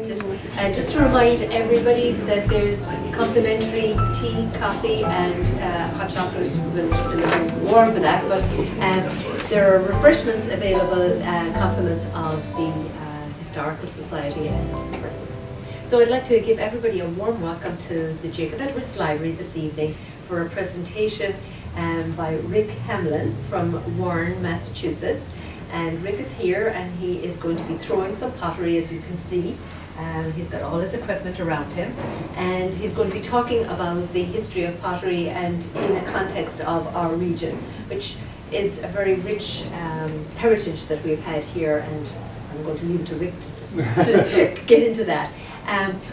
Just to remind everybody that there's complimentary tea, coffee, and hot chocolate. We'll deliver warm for that, but there are refreshments available, compliments of the Historical Society and the friends. So I'd like to give everybody a warm welcome to the Jacob Edwards Library this evening for a presentation by Rick Hamelin from Warren, Massachusetts. And Rick is here and he is going to be throwing some pottery, as you can see. He's got all his equipment around him, and he's going to be talking about the history of pottery and in a context of our region, which is a very rich heritage that we've had here, and I'm going to leave it to Rick to get into that.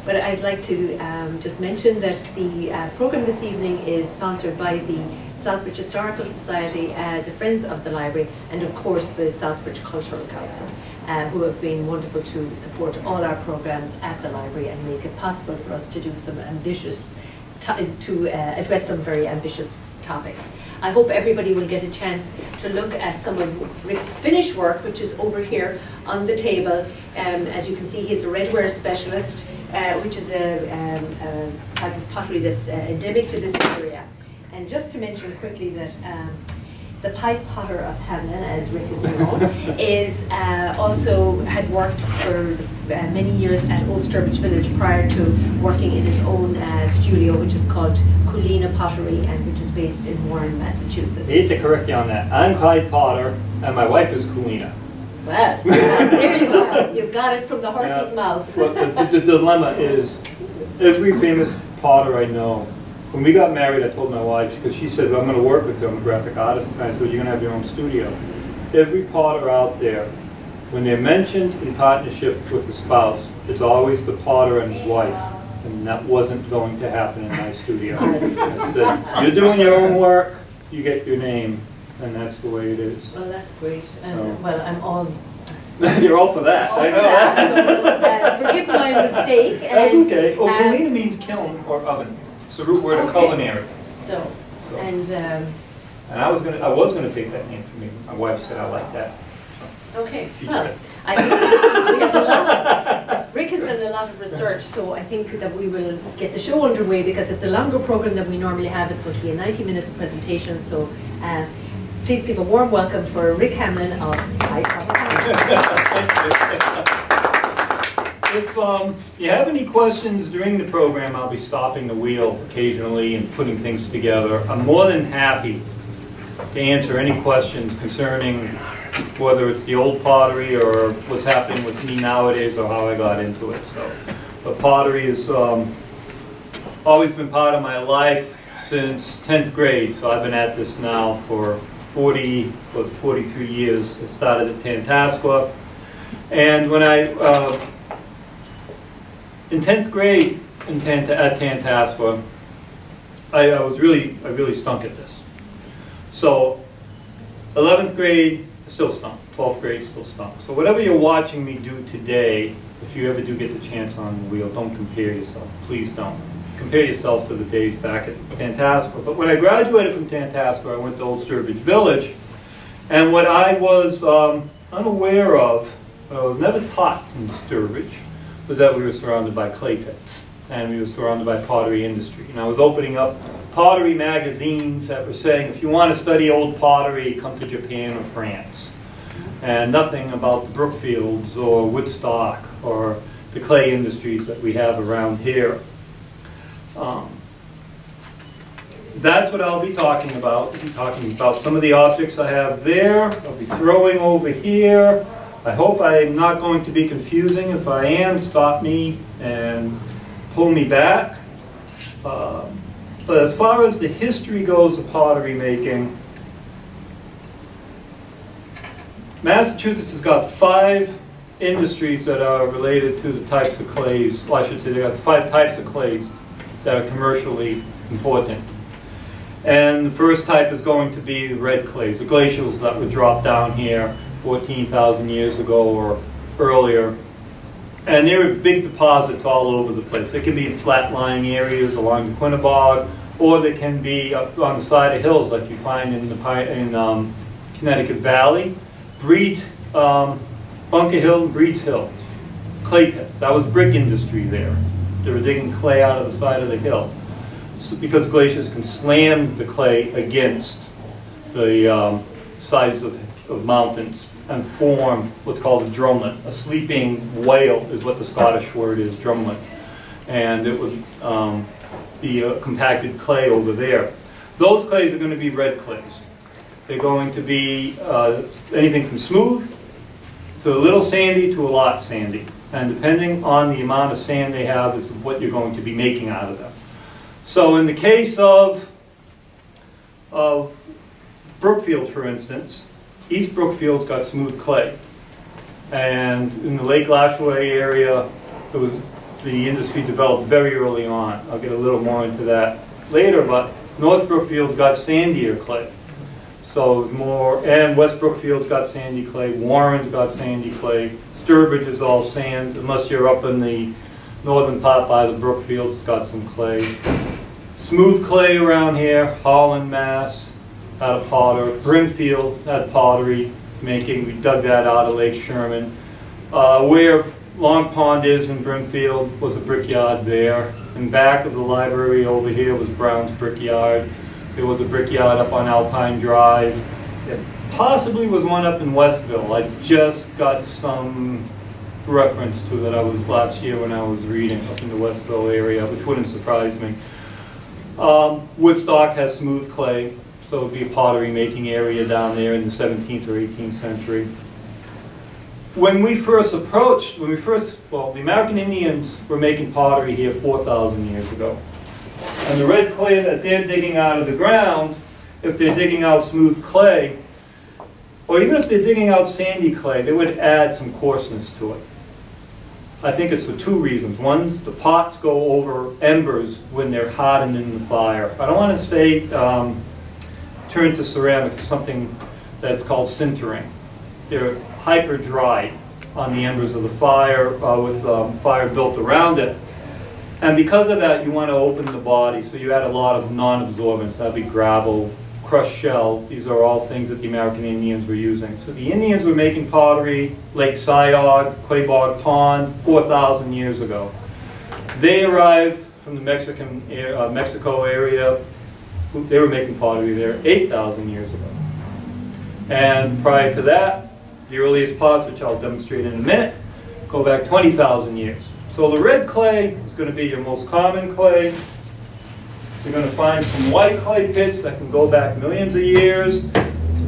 But I'd like to just mention that the program this evening is sponsored by the Southbridge Historical Society, the Friends of the Library, and of course the Southbridge Cultural Council, who have been wonderful to support all our programs at the library and make it possible for us to do some ambitious, address some very ambitious topics. I hope everybody will get a chance to look at some of Rick's finished work, which is over here on the table. As you can see, he's a redware specialist, which is a type of pottery that's endemic to this area. And just to mention quickly that the Pied Potter of Hamelin, as Rick is known, is also had worked for many years at Old Sturbridge Village prior to working in his own studio, which is called Colonial Pottery, and which is based in Warren, Massachusetts. I hate to correct you on that. I'm Pied Potter, and my wife is Colina. Well, there you go. You got it from the horse's mouth. But the dilemma is, every famous potter I know, when we got married, I told my wife, because she said, well, I'm going to work with you, I'm a graphic artist, and I said, you're going to have your own studio. Every potter out there, when they're mentioned in partnership with the spouse, it's always the potter and his wife, and that wasn't going to happen in my studio. I said, you're doing your own work, you get your name, and that's the way it is. Well, that's great. Well, I'm all... You're all for that. All I know that. So, forgive my mistake. That's okay. Oh, Kiln means kiln or oven. It's the root word of culinary. And I was gonna take that name for me. My wife said I like that. Okay. Well, I think we have a lot. Rick has done a lot of research, so I think that we will get the show underway because it's a longer program than we normally have. It's going to be a 90 minutes presentation. So please give a warm welcome for Rick Hamelin of Pied Potter. If you have any questions during the program, I'll be stopping the wheel occasionally and putting things together. I'm more than happy to answer any questions concerning whether it's the old pottery or what's happening with me nowadays or how I got into it. So, but pottery has always been part of my life since 10th grade. So I've been at this now for 43 years. It started at Tantascwa, and when in 10th grade at Tantascwa, I really stunk at this. So 11th grade, still stunk. 12th grade, still stunk. So whatever you're watching me do today, if you ever do get the chance on the wheel, don't compare yourself. Please don't. Compare yourself to the days back at Tantascwa. But when I graduated from Tantascwa, I went to Old Sturbridge Village, and what I was unaware of, I was never taught in Sturbridge, was that we were surrounded by clay pits, and we were surrounded by pottery industry. And I was opening up pottery magazines that were saying, if you want to study old pottery, come to Japan or France. And nothing about the Brookfields or Woodstock or the clay industries that we have around here. That's what I'll be talking about. I'll be talking about some of the objects I have there. I'll be throwing over here. I hope I'm not going to be confusing. If I am, stop me and pull me back. But as far as the history goes of pottery making, Massachusetts has got 5 industries that are related to the types of clays. Well, I should say they've got 5 types of clays that are commercially important. And the first type is going to be red clays, the glacials that were dropped down here 14,000 years ago or earlier. And there are big deposits all over the place. They can be in flat-lying areas along the Quinnebog, or they can be up on the side of hills like you find in the Connecticut Valley. Bunker Hill and Breed's Hill. clay pits. That was brick industry there. They were digging clay out of the side of the hill. So, because glaciers can slam the clay against the sides of mountains and form what's called a drumlet. A sleeping whale is what the Scottish word is, drumlet. And it would be a compacted clay over there. Those clays are going to be red clays. They're going to be anything from smooth to a little sandy to a lot sandy. And depending on the amount of sand they have is what you're going to be making out of them. So in the case of Brookfield, for instance, East Brookfield's got smooth clay. And in the Lake Lashaway area, the industry developed very early on. I'll get a little more into that later, but North Brookfield's got sandier clay. So more, and West Brookfield's got sandy clay, Warren's got sandy clay, Sturbridge is all sand, unless you're up in the northern part by the Brookfield, it's got some clay. Smooth clay around here, Holland, Mass, out of Potter. Brimfield had pottery making, we dug that out of Lake Sherman. Where Long Pond is in Brimfield was a brickyard there. And back of the library over here was Brown's Brickyard. There was a brickyard up on Alpine Drive. There possibly was one up in Westville. I just got some reference to that last year when I was reading up in the Westville area, which wouldn't surprise me. Woodstock has smooth clay, so it would be a pottery making area down there in the 17th or 18th century. When we first, well, the American Indians were making pottery here 4,000 years ago. And the red clay that they're digging out of the ground, if they're digging out smooth clay, or even if they're digging out sandy clay, they would add some coarseness to it. I think it's for two reasons. One, the pots go over embers when they're hardened in the fire. I don't want to say turn to ceramic, something that's called sintering. They're hyper dry on the embers of the fire with fire built around it. And because of that, you want to open the body, so you add a lot of non-absorbents. That'd be gravel, crushed shell. These are all things that the American Indians were using. So the Indians were making pottery, Lake Syog, Quabog Pond, 4,000 years ago. They arrived from the Mexico area. They were making pottery there 8,000 years ago. And prior to that, the earliest pots, which I'll demonstrate in a minute, go back 20,000 years. So the red clay is going to be your most common clay. You're going to find some white clay pits that can go back millions of years.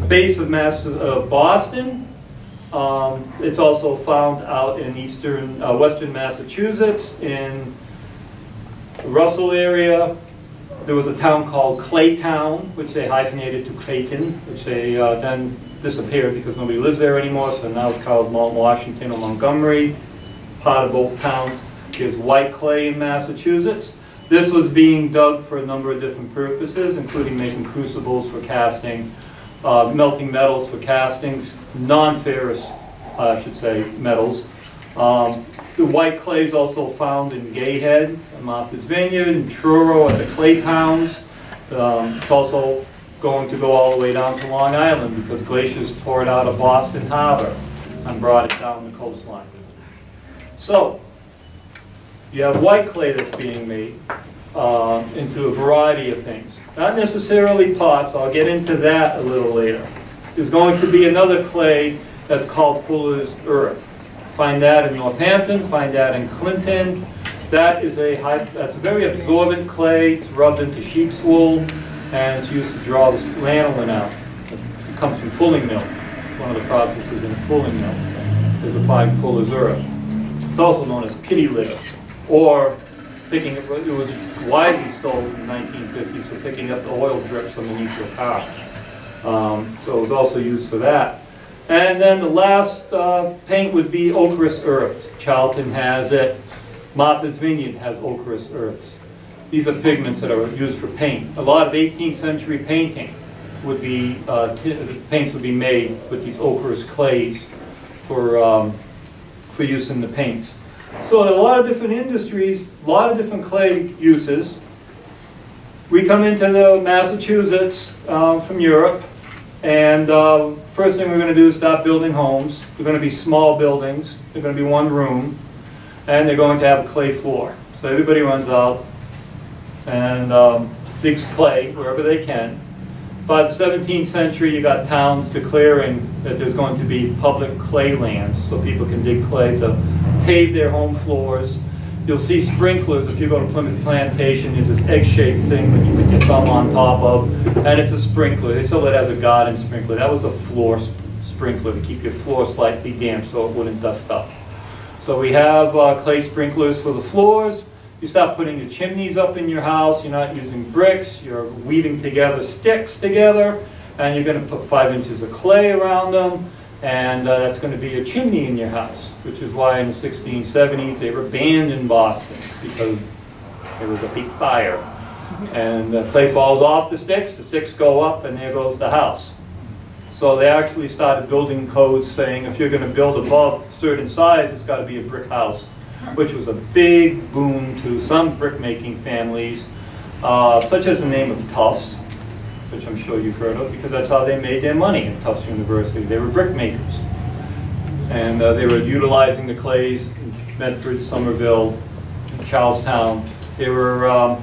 Base of Boston. It's also found out in western Massachusetts, in the Russell area. There was a town called Claytown, which they hyphenated to Clayton, which they then disappeared because nobody lives there anymore, so now it's called Mount Washington or Montgomery. Part of both towns. There's white clay in Massachusetts. This was being dug for a number of different purposes, including making crucibles for casting, melting metals for castings, non-ferrous, I should say, metals. The white clay is also found in Gayhead, Martha's Vineyard, and Truro at the clay towns. It's also going to go all the way down to Long Island because glaciers tore it out of Boston Harbor and brought it down the coastline. So, you have white clay that's being made into a variety of things. Not necessarily pots, I'll get into that a little later. There's going to be another clay that's called Fuller's Earth. Find that in Northampton, find that in Clinton. That's a very absorbent clay. It's rubbed into sheep's wool, and it's used to draw the lanolin out. It comes from fulling mill. It's one of the processes in fulling mill is applying Fuller's Earth. It's also known as kitty litter, or picking it was widely sold in the 1950s for picking up the oil drips underneath your car. So it was also used for that. And then the last paint would be ochreous earths. Charlton has it. Martha's Vineyard has ochreous earths. These are pigments that are used for paint. A lot of 18th century painting would be, paints would be made with these ochreous clays for use in the paints. So a lot of different industries, a lot of different clay uses. We come into the Massachusetts from Europe, and first thing we're going to do is start building homes. They're going to be small buildings. They're going to be one room. and they're going to have a clay floor. So everybody runs out and digs clay wherever they can. By the 17th century, you got towns declaring that there's going to be public clay lands, so people can dig clay to pave their home floors. You'll see sprinklers if you go to Plymouth Plantation. There's this egg-shaped thing that you put your thumb on top of, and it's a sprinkler. They sell it as a garden sprinkler. That was a floor sprinkler to keep your floor slightly damp so it wouldn't dust up. So we have clay sprinklers for the floors. You start putting your chimneys up in your house. You're not using bricks. You're weaving together sticks together, and you're going to put 5 inches of clay around them, and that's going to be a chimney in your house, which is why in the 1670s they were banned in Boston, because there was a big fire. And clay falls off the sticks go up, and there goes the house. So they actually started building codes saying if you're going to build above a certain size, it's got to be a brick house, which was a big boon to some brick-making families, such as the name of Tufts, which I'm sure you've heard of, because that's how they made their money at Tufts University. They were brick makers. And they were utilizing the clays in Medford, Somerville, Charlestown. They were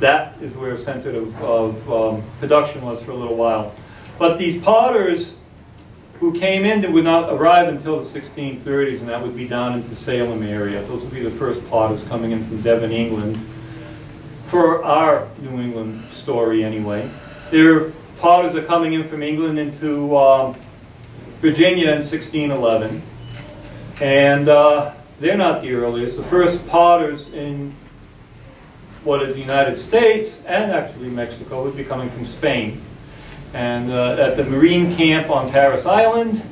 that is where a center of production was for a little while. But these potters who came in would not arrive until the 1630s, and that would be down into Salem area. Those would be the first potters coming in from Devon, England, for our New England story anyway. Their potters are coming in from England into Virginia in 1611, and they're not the earliest. The first potters in what is the United States and actually Mexico would be coming from Spain. And at the Marine camp on Paris Island,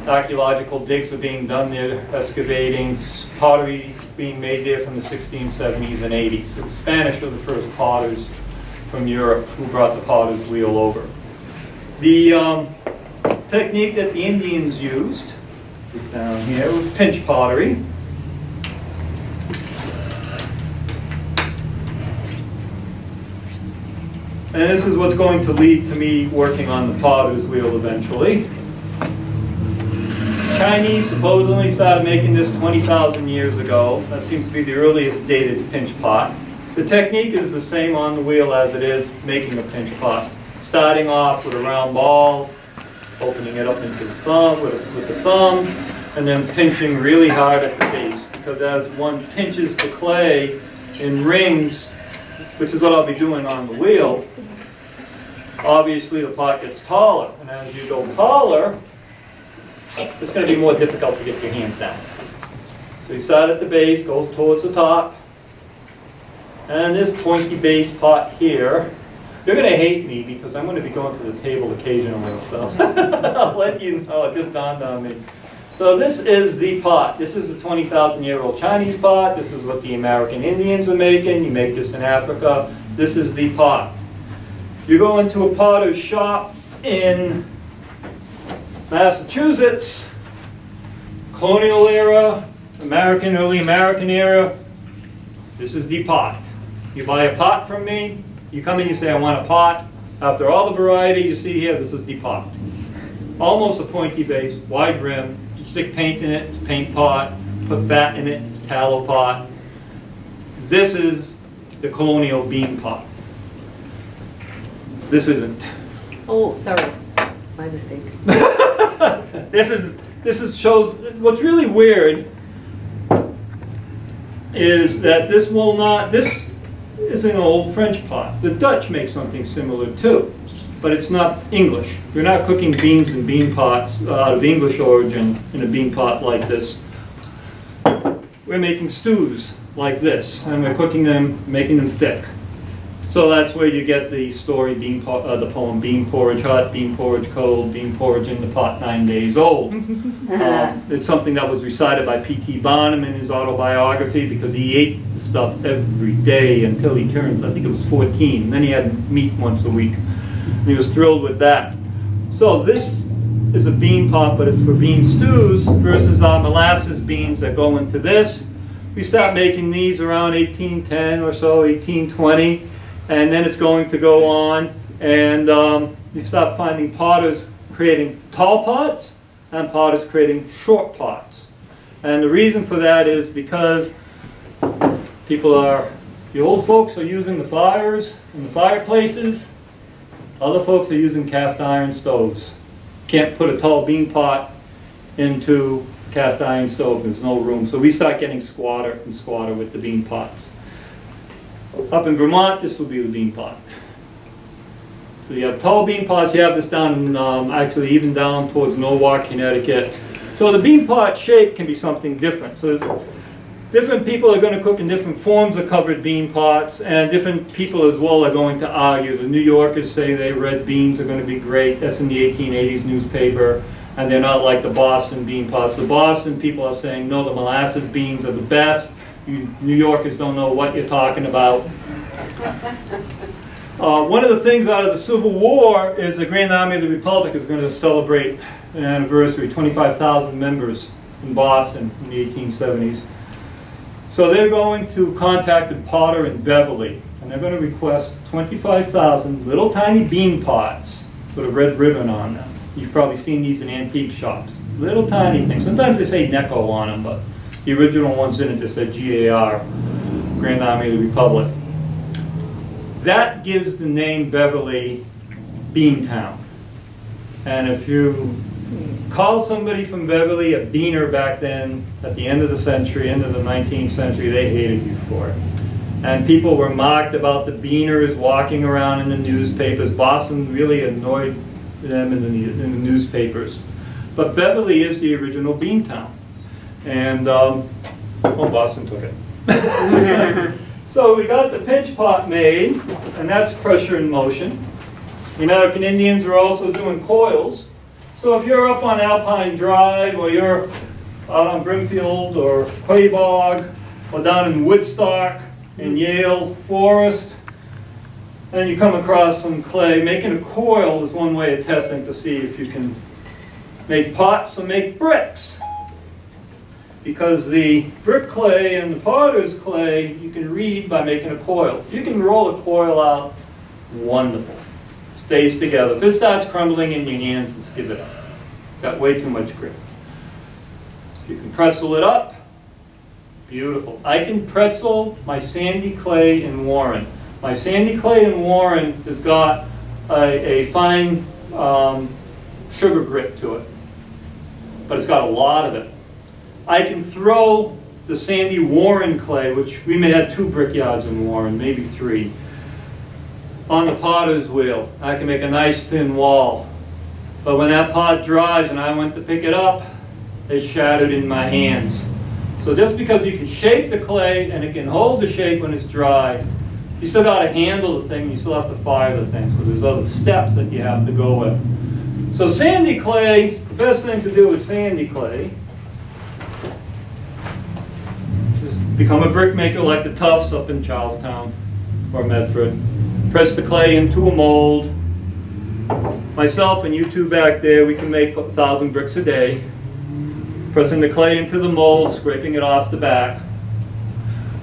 archaeological digs are being done there, excavating, pottery being made there from the 1670s and 80s. So the Spanish were the first potters from Europe who brought the potter's wheel over. The technique that the Indians used is down here was pinch pottery. And this is what's going to lead to me working on the potter's wheel eventually. Chinese supposedly started making this 20,000 years ago. That seems to be the earliest dated pinch pot. The technique is the same on the wheel as it is making a pinch pot. Starting off with a round ball, opening it up into the thumb with the thumb, and then pinching really hard at the base. Because as one pinches the clay in rings, which is what I'll be doing on the wheel, obviously the pot gets taller. And as you go taller, it's going to be more difficult to get your hands down. So you start at the base, go towards the top, and this pointy base pot here, you're going to hate me because I'm going to be going to the table occasionally, so I'll let you know, it just dawned on me. So this is the pot. This is a 20,000-year-old Chinese pot. This is what the American Indians are making. You make this in Africa. This is the pot. You go into a potter's shop in Massachusetts, colonial era, early American era. This is the pot. You buy a pot from me. You come in, you say, I want a pot. After all the variety you see here, this is the pot. Almost a pointy base, wide rim. You stick paint in it, it's paint pot. Put fat in it, it's tallow pot. This is the Colonial Bean Pot. This isn't. Oh, sorry. My mistake. This shows, what's really weird is that this is an old French pot. The Dutch make something similar too, but it's not English. We're not cooking beans in bean pots out of English origin in a bean pot like this. We're making stews like this, and we're cooking them, making them thick. So that's where you get the story, the poem, bean porridge hot, bean porridge cold, bean porridge in the pot 9 days old. It's something that was recited by P.T. Barnum in his autobiography because he ate the stuff every day until he turned, I think it was 14. Then he had meat once a week. And he was thrilled with that. So this is a bean pot, but it's for bean stews versus our molasses beans that go into this. We start making these around 1810 or so, 1820. And then it's going to go on, and you start finding potters creating tall pots and potters creating short pots. And the reason for that is because the old folks are using the fires and the fireplaces. Other folks are using cast iron stoves. Can't put a tall bean pot into cast iron stove, there's no room. So we start getting squatter and squatter with the bean pots. Up in Vermont, this will be the bean pot. So you have tall bean pots, you have this down in, actually even down towards Norwalk, Connecticut. So the bean pot shape can be something different. So there's different people are going to cook in different forms of covered bean pots, and different people as well are going to argue. The New Yorkers say they red beans are going to be great. That's in the 1880s newspaper. And they're not like the Boston bean pots. The Boston people are saying, no, the molasses beans are the best. You New Yorkers don't know what you're talking about. One of the things out of the Civil War is the Grand Army of the Republic is going to celebrate an anniversary, 25,000 members in Boston in the 1870s. So they're going to contact the Potter in Beverly, and they're going to request 25,000 little tiny bean pots with a red ribbon on them. You've probably seen these in antique shops. Little tiny things. Sometimes they say Necco on them, but the original ones in it, they said GAR, Grand Army of the Republic. That gives the name Beverly Beantown. And if you call somebody from Beverly a beaner back then, at the end of the century, end of the 19th century, they hated you for it. And people were mocked about the beaners walking around in the newspapers. Boston really annoyed them in the newspapers. But Beverly is the original beantown. And, oh, Boston took it. So we got the pinch pot made, and that's pressure in motion. The American Indians are also doing coils. So if you're up on Alpine Drive, or you're out on Brimfield or Quabog, or down in Woodstock in Yale Forest, and you come across some clay, making a coil is one way of testing to see if you can make pots or make bricks. Because the brick clay and the potter's clay, you can read by making a coil. If you can roll a coil out, wonderful. Stays together. If it starts crumbling in your hands, just give it up. Got way too much grip. If you can pretzel it up, beautiful. I can pretzel my sandy clay in Warren. My sandy clay in Warren has got a fine sugar grit to it, but it's got a lot of it. I can throw the sandy Warren clay, which we may have 2 brickyards in Warren, maybe 3, on the potter's wheel. I can make a nice thin wall. But when that pot dries and I went to pick it up, it shattered in my hands. So just because you can shape the clay and it can hold the shape when it's dry, you still got to handle the thing, you still have to fire the thing. So there's other steps that you have to go with. So sandy clay, the best thing to do with sandy clay, become a brick maker like the Tufts up in Charlestown or Medford. Press the clay into a mold. Myself and you two back there, we can make 1,000 bricks a day. Pressing the clay into the mold, scraping it off the back.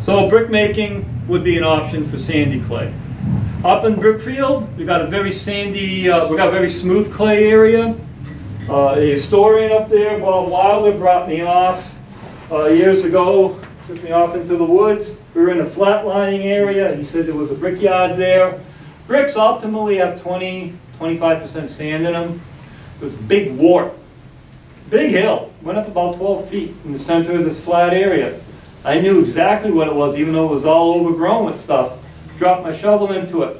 So brick making would be an option for sandy clay. Up in Brookfield, we got a very sandy, we got a very smooth clay area. A historian up there, Bob Wilder, brought me off years ago. Took me off into the woods. We were in a flat-lying area. He said there was a brickyard there. Bricks optimally have 20–25% sand in them. It was a big wart. Big hill. Went up about 12 feet in the center of this flat area. I knew exactly what it was, even though it was all overgrown with stuff. Dropped my shovel into it.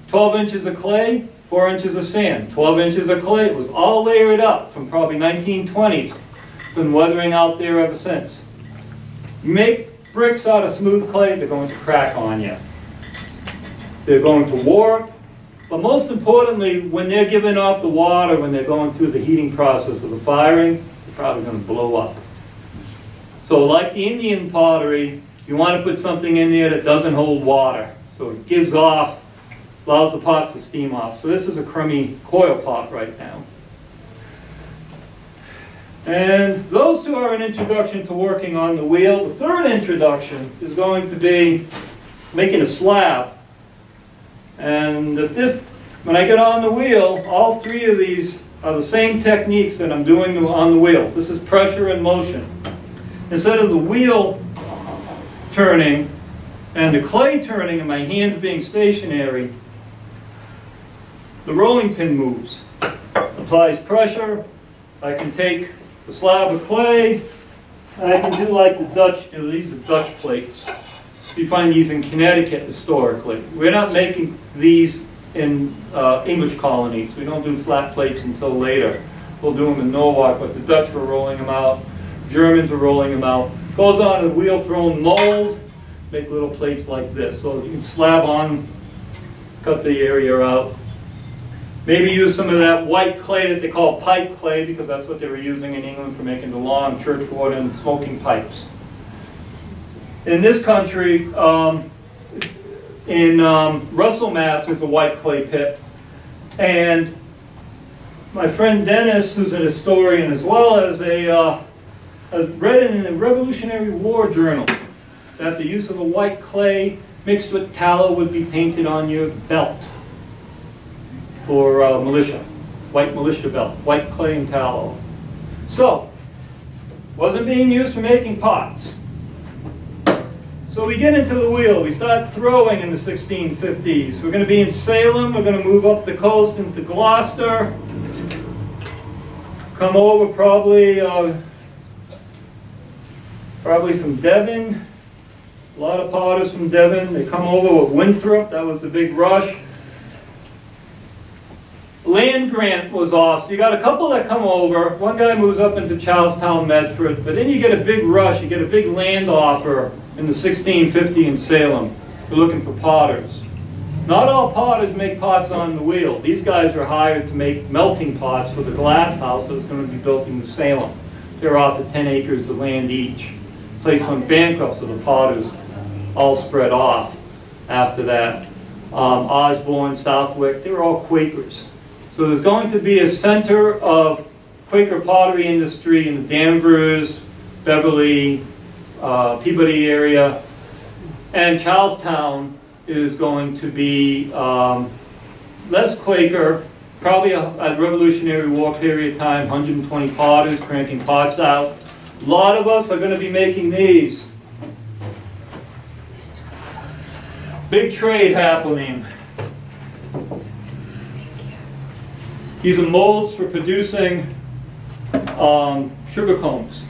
12 inches of clay, 4 inches of sand. 12 inches of clay. It was all layered up from probably 1920s. Been weathering out there ever since. You make bricks out of smooth clay, they're going to crack on you. They're going to warp. But most importantly, when they're giving off the water, when they're going through the heating process of the firing, they're probably going to blow up. So like the Indian pottery, you want to put something in there that doesn't hold water. So it gives off, allows the pots to steam off. So this is a crummy coil pot right now. And those two are an introduction to working on the wheel. The third introduction is going to be making a slab. And if this, when I get on the wheel, all 3 of these are the same techniques that I'm doing on the wheel. This is pressure and motion. instead of the wheel turning and the clay turning and my hands being stationary, the rolling pin moves, applies pressure. I can take the slab of clay, and I can do like the Dutch do. These are Dutch plates. You find these in Connecticut historically. We're not making these in English colonies. We don't do flat plates until later. We'll do them in Norwalk, but the Dutch were rolling them out. Germans were rolling them out. Goes on a wheel-thrown mold, make little plates like this. So you can slab on, cut the area out. Maybe use some of that white clay that they call pipe clay, because that's what they were using in England for making the long churchward and smoking pipes. In this country, in Russell, Mass, there's a white clay pit. And my friend Dennis, who's an historian as well as read in a Revolutionary War journal that the use of a white clay mixed with tallow would be painted on your belt for militia, white militia belt, white clay and tallow. So, wasn't being used for making pots. So we get into the wheel. We start throwing in the 1650s. We're going to be in Salem. We're going to move up the coast into Gloucester. Come over probably from Devon. A lot of potters from Devon. They come over with Winthrop. That was the big rush. Land grant was off. So you got a couple that come over. One guy moves up into Charlestown, Medford. But then you get a big rush. You get a big land offer in the 1650 in Salem. We're looking for potters. Not all potters make pots on the wheel. These guys were hired to make melting pots for the glass house that was going to be built in Salem. They were offered 10 acres of land each. The place went bankrupt, so the potters all spread off after that. Osborne, Southwick, they were all Quakers. So there's going to be a center of Quaker pottery industry in the Danvers, Beverly, Peabody area, and Charlestown is going to be less Quaker, probably a Revolutionary War period time, 120 potters cranking pots out. A lot of us are going to be making these. Big trade happening. These are molds for producing sugar cones.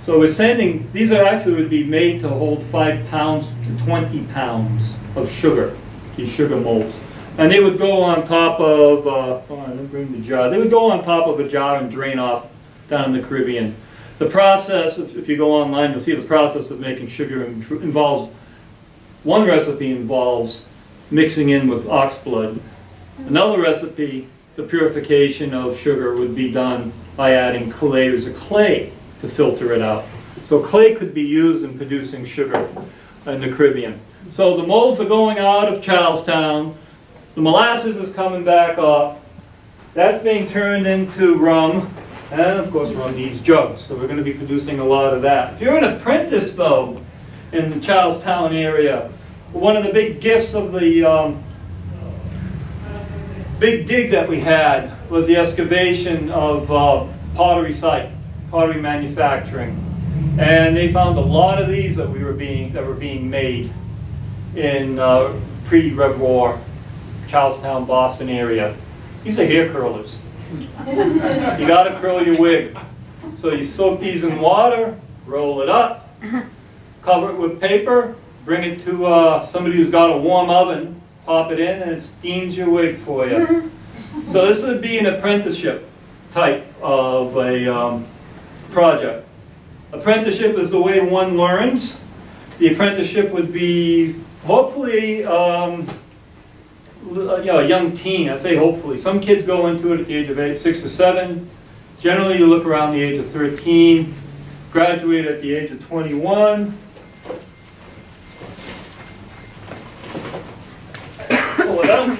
So we're sending, these are actually would be made to hold 5 pounds to 20 pounds of sugar, these sugar molds. And they would go on top of, let me bring the jar. They would go on top of a jar and drain off down in the Caribbean. The process, if you go online, you'll see the process of making sugar involves, one recipe involves mixing in with ox blood. Another recipe, the purification of sugar, would be done by adding clay. There's a clay to filter it out. So clay could be used in producing sugar in the Caribbean. So the molds are going out of Charlestown. The molasses is coming back up. That's being turned into rum. And of course rum needs jugs. So we're going to be producing a lot of that. If you're an apprentice though, in the Charlestown area, one of the big gifts of the big dig that we had was the excavation of pottery site, pottery manufacturing, and they found a lot of these that were being made in pre-Redware, Charlestown, Boston area. These are hair curlers. You got to curl your wig, so you soak these in water, roll it up, cover it with paper, bring it to somebody who's got a warm oven, pop it in, and it steams your wig for you. So this would be an apprenticeship type of a project. Apprenticeship is the way one learns. The apprenticeship would be hopefully a young teen. I say hopefully. Some kids go into it at the age of 6 or 7. Generally you look around the age of 13. Graduate at the age of 21. Pull it out.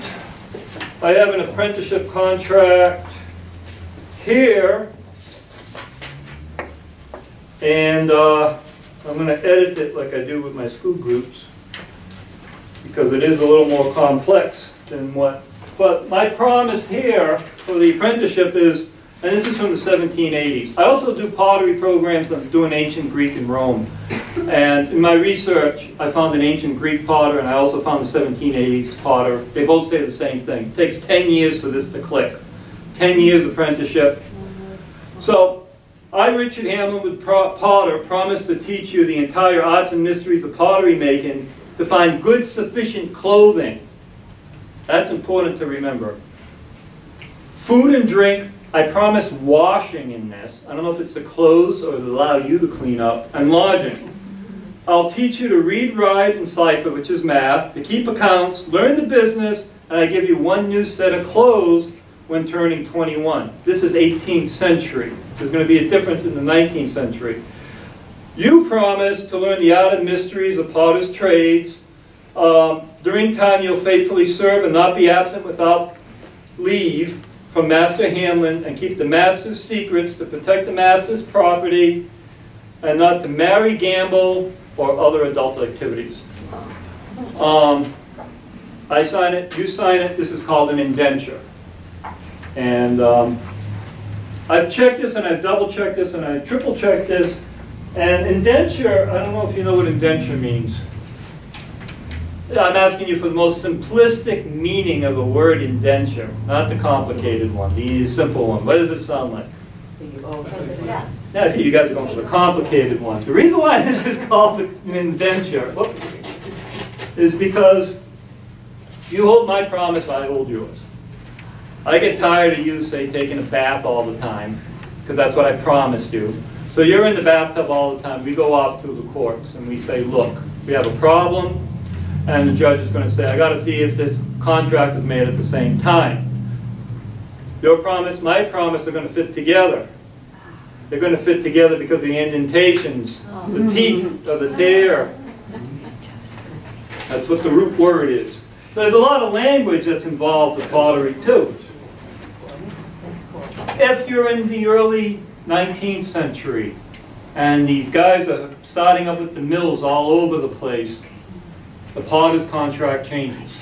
I have an apprenticeship contract here, and I'm going to edit it like I do with my school groups because it is a little more complex than what. But my promise here for the apprenticeship is And this is from the 1780s. I also do pottery programs. I'm doing ancient Greek in Rome. And in my research, I found an ancient Greek potter, and I also found the 1780s potter. They both say the same thing. It takes 10 years for this to click. 10 years apprenticeship. So, I, Richard Hamelin, with Potter, promise to teach you the entire arts and mysteries of pottery making to find good, sufficient clothing. That's important to remember. Food and drink, I promise washing in this. I don't know if it's the clothes or to allow you to clean up. And lodging. I'll teach you to read, write, and cipher, which is math, to keep accounts, learn the business, and I give you one new set of clothes when turning 21. This is 18th century. There's going to be a difference in the 19th century. You promise to learn the art and mysteries of potter's trades. During time you'll faithfully serve and not be absent without leave from Master Hamelin, and keep the master's secrets, to protect the master's property, and not to marry, gamble, or other adult activities. I sign it, you sign it. This is called an indenture. And I've checked this, and I've double checked this, and I've triple checked this. And indenture, I don't know if you know what indenture means. I'm asking you for the most simplistic meaning of the word indenture, not the complicated one, the simple one. What does it sound like? Yeah, see, you guys are going for the complicated one. The reason why this is called an indenture is because you hold my promise, I hold yours. I get tired of you, say, taking a bath all the time, because that's what I promised you. So you're in the bathtub all the time. We go off to the courts, and we say, look, we have a problem, and the judge is going to say, I got to see if this contract is made at the same time. Your promise, my promise are going to fit together. They're going to fit together because of the indentations, the teeth of the tear. That's what the root word is. So there's a lot of language that's involved with pottery too. If you're in the early 19th century and these guys are starting up with the mills all over the place, the potter's contract changes.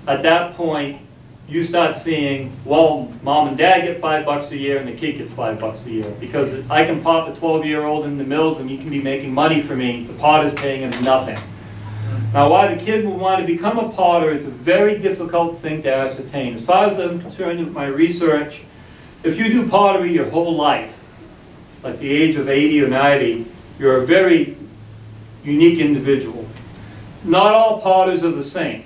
At that point, you start seeing, well, mom and dad get $5 a year and the kid gets $5 a year. Because I can pop a 12-year-old in the mills and you can be making money for me, the potter's paying him nothing. Now, why the kid will want to become a potter is a very difficult thing to ascertain. As far as I'm concerned with my research, if you do pottery your whole life, like the age of 80 or 90, you're a very unique individual. Not all potters are the same.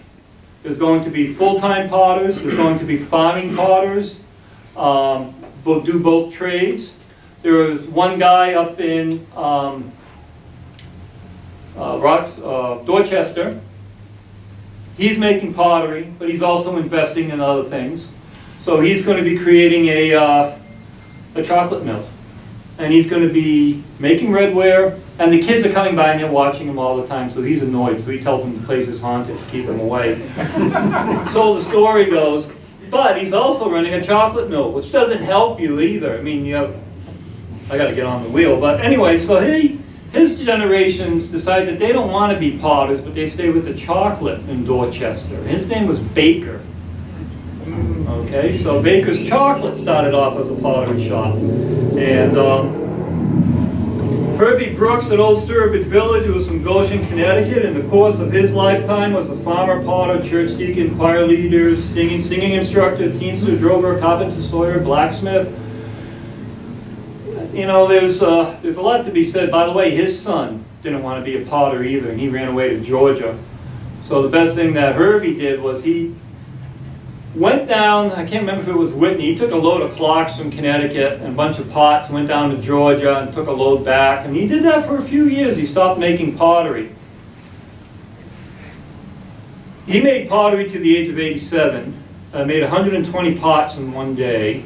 There's going to be full-time potters, there's going to be farming potters, do both trades. There was one guy up in Dorchester. He's making pottery, but he's also investing in other things. So he's going to be creating a chocolate mill. And he's going to be making redware, and the kids are coming by and they're watching him all the time, so he's annoyed, so he tells them the place is haunted to keep them away. So the story goes, but he's also running a chocolate mill, which doesn't help you either. I mean, I got to get on the wheel, but anyway, so his generations decide that they don't want to be potters, but they stay with the chocolate in Dorchester. His name was Baker. Okay, so Baker's Chocolate started off as a pottery shop. And Herbie Brooks at Old Sturbridge Village, who was from Goshen, Connecticut, in the course of his lifetime was a farmer, potter, church deacon, choir leader, singing instructor, teamster, drover, carpenter, sawyer, blacksmith. You know, there's a lot to be said. By the way, his son didn't want to be a potter either, and he ran away to Georgia. So the best thing that Herbie did was he went down, I can't remember if it was Whitney, he took a load of clocks from Connecticut and a bunch of pots, went down to Georgia and took a load back. And he did that for a few years. He stopped making pottery. He made pottery to the age of 87. Made 120 pots in one day,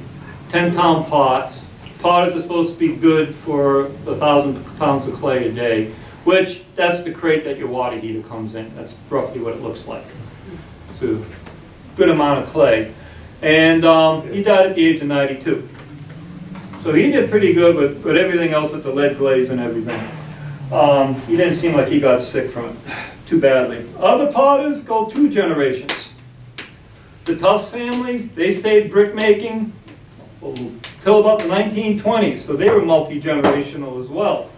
10-pound pots. Potters are supposed to be good for 1,000 pounds of clay a day, which that's the crate that your water heater comes in. That's roughly what it looks like. So, good amount of clay. And he died at the age of 92. So he did pretty good with everything else with the lead glaze and everything. He didn't seem like he got sick from it too badly. Other potters go 2 generations. The Tufts family, they stayed brick making. Well, till about the 1920s, so they were multi-generational as well.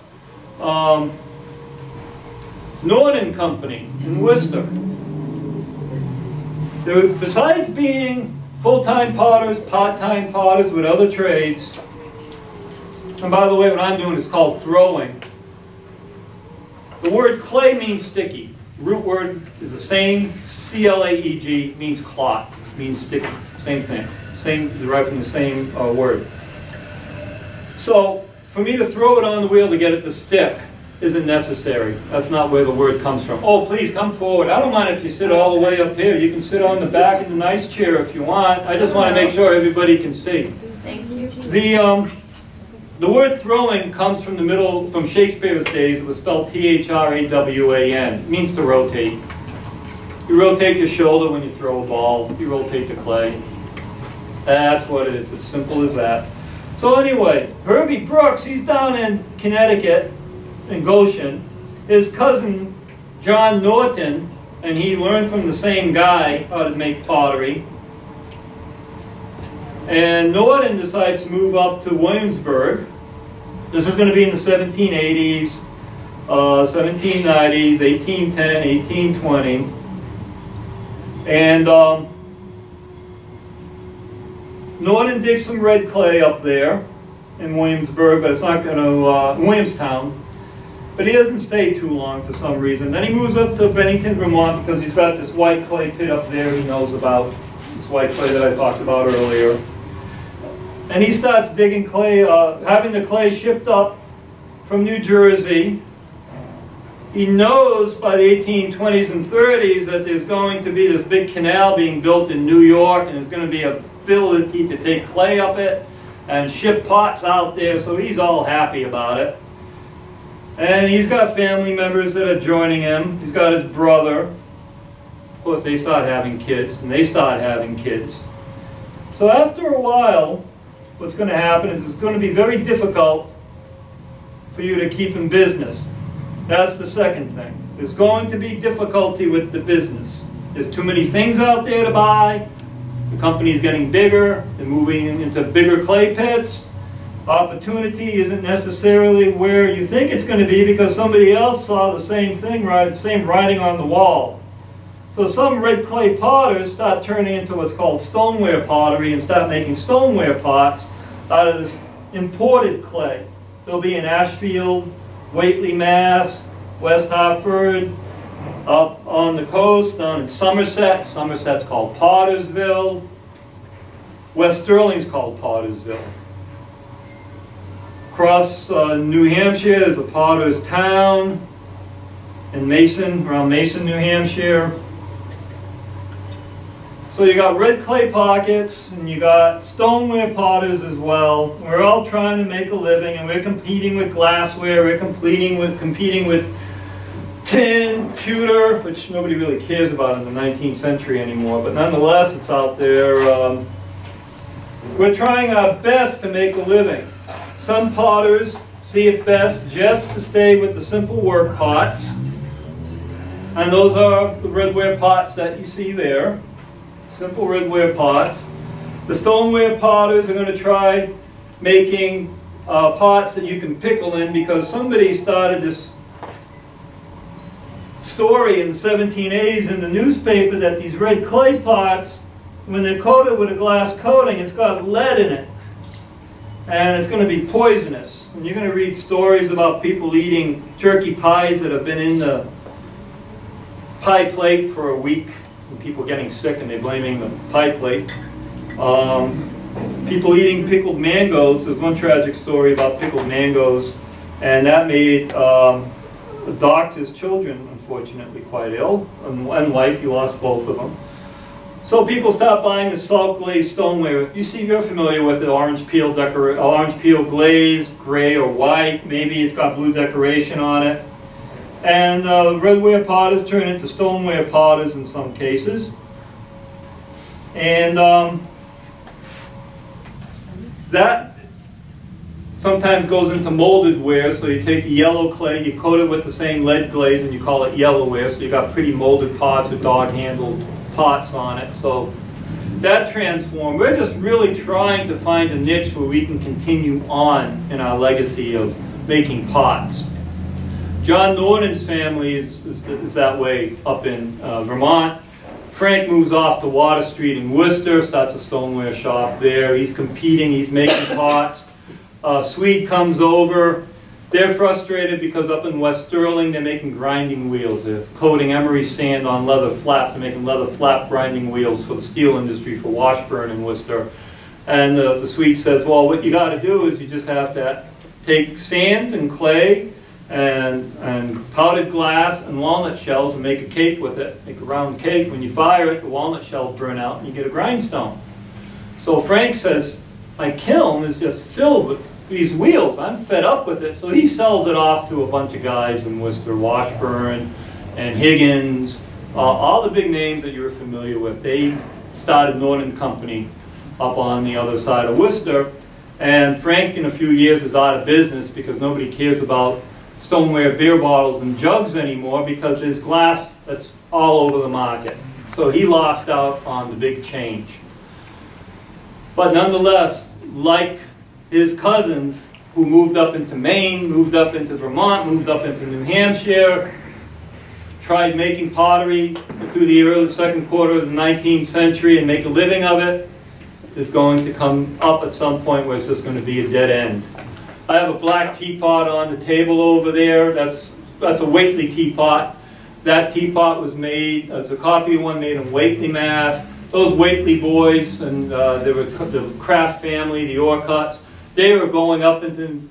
Norton Company in Worcester. Besides being full-time potters, part-time potters with other trades, and by the way, what I'm doing is called throwing. The word clay means sticky. Root word is the same, C-L-A-E-G, means clot, means sticky. Same thing, derived from the same word. So, for me to throw it on the wheel to get it to stick isn't necessary. That's not where the word comes from. Oh, please come forward. I don't mind if you sit all the way up here. You can sit on the back of the nice chair if you want. I just want to make sure everybody can see. Thank you. The word throwing comes from Shakespeare's days. It was spelled T-H-R-A-W-A-N. It means to rotate. You rotate your shoulder when you throw a ball. You rotate the clay. That's what it is. As simple as that. So anyway, Hervey Brooks, he's down in Connecticut, in Goshen. His cousin, John Norton, and he learned from the same guy how to make pottery. And Norton decides to move up to Williamsburg. This is going to be in the 1780s, 1790s, 1810, 1820. And Norton digs some red clay up there in Williamsburg, but it's not going to, Williamstown. But he doesn't stay too long for some reason. Then he moves up to Bennington, Vermont, because he's got this white clay pit up there he knows about. This white clay that I talked about earlier. And he starts digging clay, having the clay shipped up from New Jersey. He knows by the 1820s and 30s that there's going to be this big canal being built in New York, and there's going to be a ability to take clay up it and ship pots out there, so he's all happy about it. And he's got family members that are joining him. He's got his brother. Of course, they start having kids, and they start having kids. So after a while, what's going to happen is it's going to be very difficult for you to keep in business. That's the second thing. There's going to be difficulty with the business. There's too many things out there to buy. The company's getting bigger. They're moving into bigger clay pits. Opportunity isn't necessarily where you think it's going to be because somebody else saw the same thing, right? Same writing on the wall. So some red clay potters start turning into what's called stoneware pottery and start making stoneware pots out of this imported clay. They'll be in Ashfield, Whately, Mass, West Hartford, up on the coast, down in Somerset. Somerset's called Pottersville. West Sterling's called Pottersville. Across New Hampshire is a potter's town in Mason, around Mason, New Hampshire. So you got red clay pockets, and you got stoneware potters as well. We're all trying to make a living, and we're competing with glassware. We're competing with tin, pewter, which nobody really cares about in the 19th century anymore. But nonetheless, it's out there. We're trying our best to make a living. Some potters see it best just to stay with the simple work pots. And those are the redware pots that you see there. Simple redware pots. The stoneware potters are going to try making pots that you can pickle in because somebody started this story in the 1780s in the newspaper that these red clay pots, when they're coated with a glass coating, it's got lead in it. And it's going to be poisonous. And you're going to read stories about people eating turkey pies that have been in the pie plate for a week. And people getting sick and they're blaming the pie plate. People eating pickled mangoes. There's one tragic story about pickled mangoes. And that made the doctor's children, unfortunately, quite ill. And wife, he lost both of them. So people stop buying the salt glazed stoneware. You're familiar with the orange peel glaze, gray or white. Maybe it's got blue decoration on it. And redware potters turn into stoneware potters in some cases. And that sometimes goes into molded ware. So you take the yellow clay, you coat it with the same lead glaze, and you call it yellowware. So you got pretty molded pots with dog-handled pots on it. So that transformed. We're just really trying to find a niche where we can continue on in our legacy of making pots. John Norton's family is that way up in Vermont. Frank moves off to Water Street in Worcester, starts a stoneware shop there. He's competing, he's making pots. Swede comes over. They're frustrated because up in West Sterling they're making grinding wheels. They're coating emery sand on leather flaps. They're making leather flap grinding wheels for the steel industry for Washburn in Worcester. And the Swede says, well, what you got to do is you just have to take sand and clay and powdered glass and walnut shells and make a cake with it. Make a round cake. When you fire it, the walnut shells burn out and you get a grindstone. So Frank says, my kiln is just filled with these wheels. I'm fed up with it. So he sells it off to a bunch of guys in Worcester, Washburn and Higgins, all the big names that you're familiar with. They started Norton Company up on the other side of Worcester. And Frank in a few years is out of business because nobody cares about stoneware beer bottles and jugs anymore because there's glass that's all over the market. So he lost out on the big change. But nonetheless, like his cousins who moved up into Maine, moved up into Vermont, moved up into New Hampshire, tried making pottery through the early second quarter of the 19th century and make a living of it, is going to come up at some point where it's just going to be a dead end. I have a black teapot on the table over there. That's a Whately teapot. That teapot was made, it's a copy of one made in Whately, Mass. Those Whately boys, and they were the Kraft family, the Orcutts, they were going up into,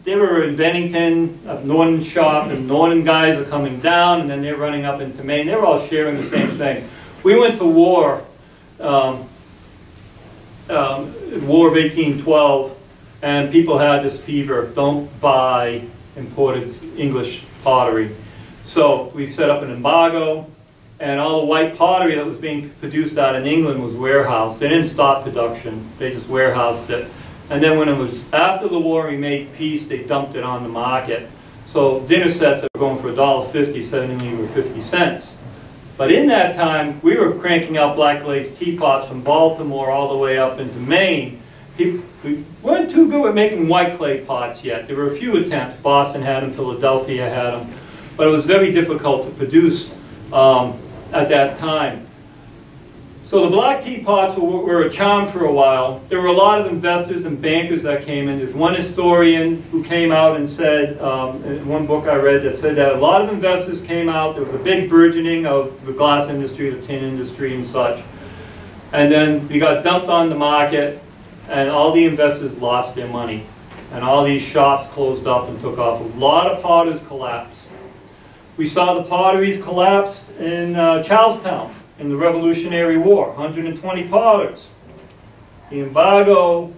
they were in Bennington, at Norton's shop, and Norton guys are coming down, and then they're running up into Maine. They were all sharing the same thing. We went to war, War of 1812, and people had this fever, don't buy imported English pottery. So we set up an embargo, and all the white pottery that was being produced out in England was warehoused. They didn't stop production, they just warehoused it. And then when it was after the war, we made peace, they dumped it on the market. So dinner sets that were going for $1.50 suddenly were 50 cents. But in that time, we were cranking out black glazed teapots from Baltimore all the way up into Maine. We weren't too good at making white clay pots yet. There were a few attempts. Boston had them, Philadelphia had them. But it was very difficult to produce at that time. So the black teapots were a charm for a while. There were a lot of investors and bankers that came in. There's one historian who came out and said, in one book I read, that said that a lot of investors came out. There was a big burgeoning of the glass industry, the tin industry and such. And then we got dumped on the market, and all the investors lost their money. And all these shops closed up and took off. A lot of potters collapsed. We saw the potteries collapse in Charlestown in the Revolutionary War, 120 potters. The embargo,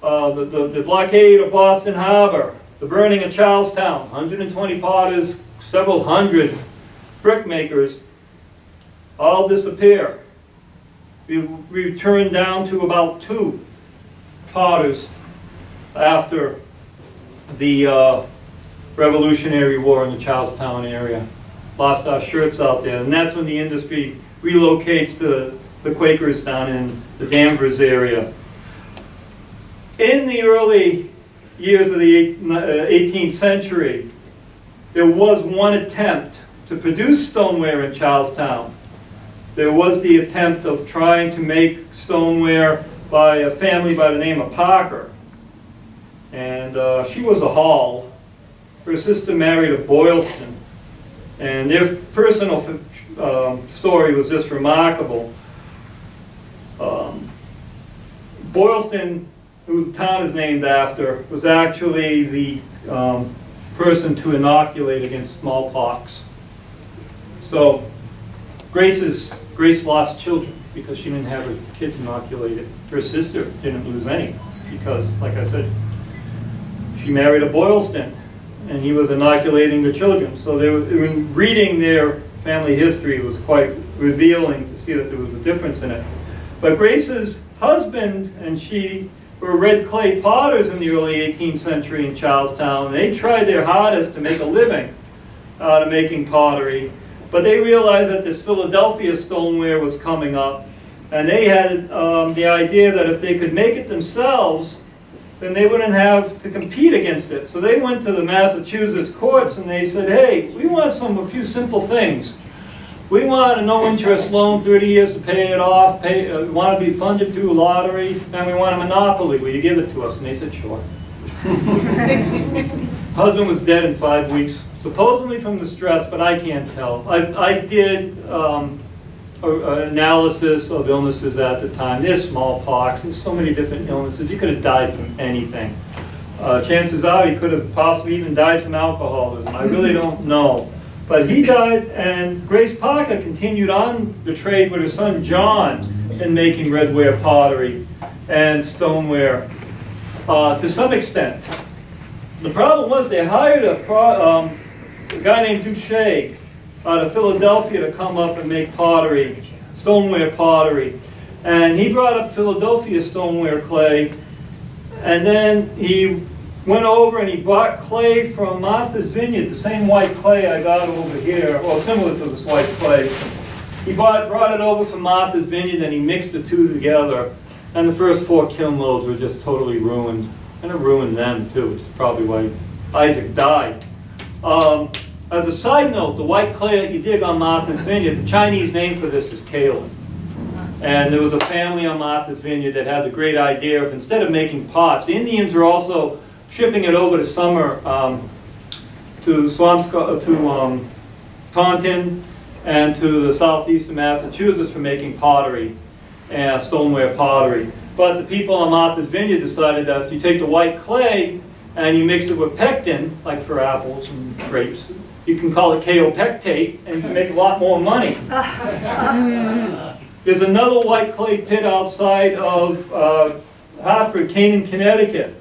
the blockade of Boston Harbor, the burning of Charlestown, 120 potters, several hundred brickmakers, all disappear. We returned down to about 2 potters after the Revolutionary War in the Charlestown area. Lost our shirts out there, and that's when the industry relocates to the Quakers down in the Danvers area. In the early years of the 18th century, there was one attempt to produce stoneware in Charlestown. There was the attempt of trying to make stoneware by a family by the name of Parker. And she was a Hall. Her sister married a Boylston. And their personal story was just remarkable. Boylston, who the town is named after, was actually the person to inoculate against smallpox. So Grace lost children because she didn't have her kids inoculated. Her sister didn't lose any because, like I said, she married a Boylston, and he was inoculating the children. So they were, reading their family history was quite revealing to see that there was a difference in it. But Grace's husband and she were red clay potters in the early 18th century in Charlestown. They tried their hardest to make a living out of making pottery, but they realized that this Philadelphia stoneware was coming up, And they had the idea that if they could make it themselves, then they wouldn't have to compete against it. So they went to the Massachusetts courts and they said, hey, we want a few simple things. We want a no-interest loan, 30 years to pay it off, we want to be funded through lottery, and we want a monopoly. Will you give it to us? And they said, sure. Husband was dead in 5 weeks, supposedly from the stress, but I can't tell. I did an analysis of illnesses at the time. There's smallpox, there's so many different illnesses. You could have died from anything. Chances are he could have possibly even died from alcoholism. I really don't know. But he died, and Grace Parker continued on the trade with her son John in making redware pottery and stoneware to some extent. The problem was they hired a guy named Duché out of Philadelphia to come up and make pottery, stoneware pottery. And he brought up Philadelphia stoneware clay, and then he went over and he bought clay from Martha's Vineyard, the same white clay I got over here, or similar to this white clay. He brought it over from Martha's Vineyard and he mixed the two together. And the first 4 kiln loads were just totally ruined. And it ruined them too, which is probably why Isaac died. As a side note, the white clay that you dig on Martha's Vineyard, the Chinese name for this is Kiln. And there was a family on Martha's Vineyard that had the great idea of, instead of making pots, the Indians were also shipping it over to summer to Taunton and to the southeast of Massachusetts for making pottery and stoneware pottery. But the people on Martha's Vineyard decided that if you take the white clay and you mix it with pectin, like for apples and grapes, you can call it kaopectate and you can make a lot more money. There's another white clay pit outside of Hartford, Canaan, Connecticut.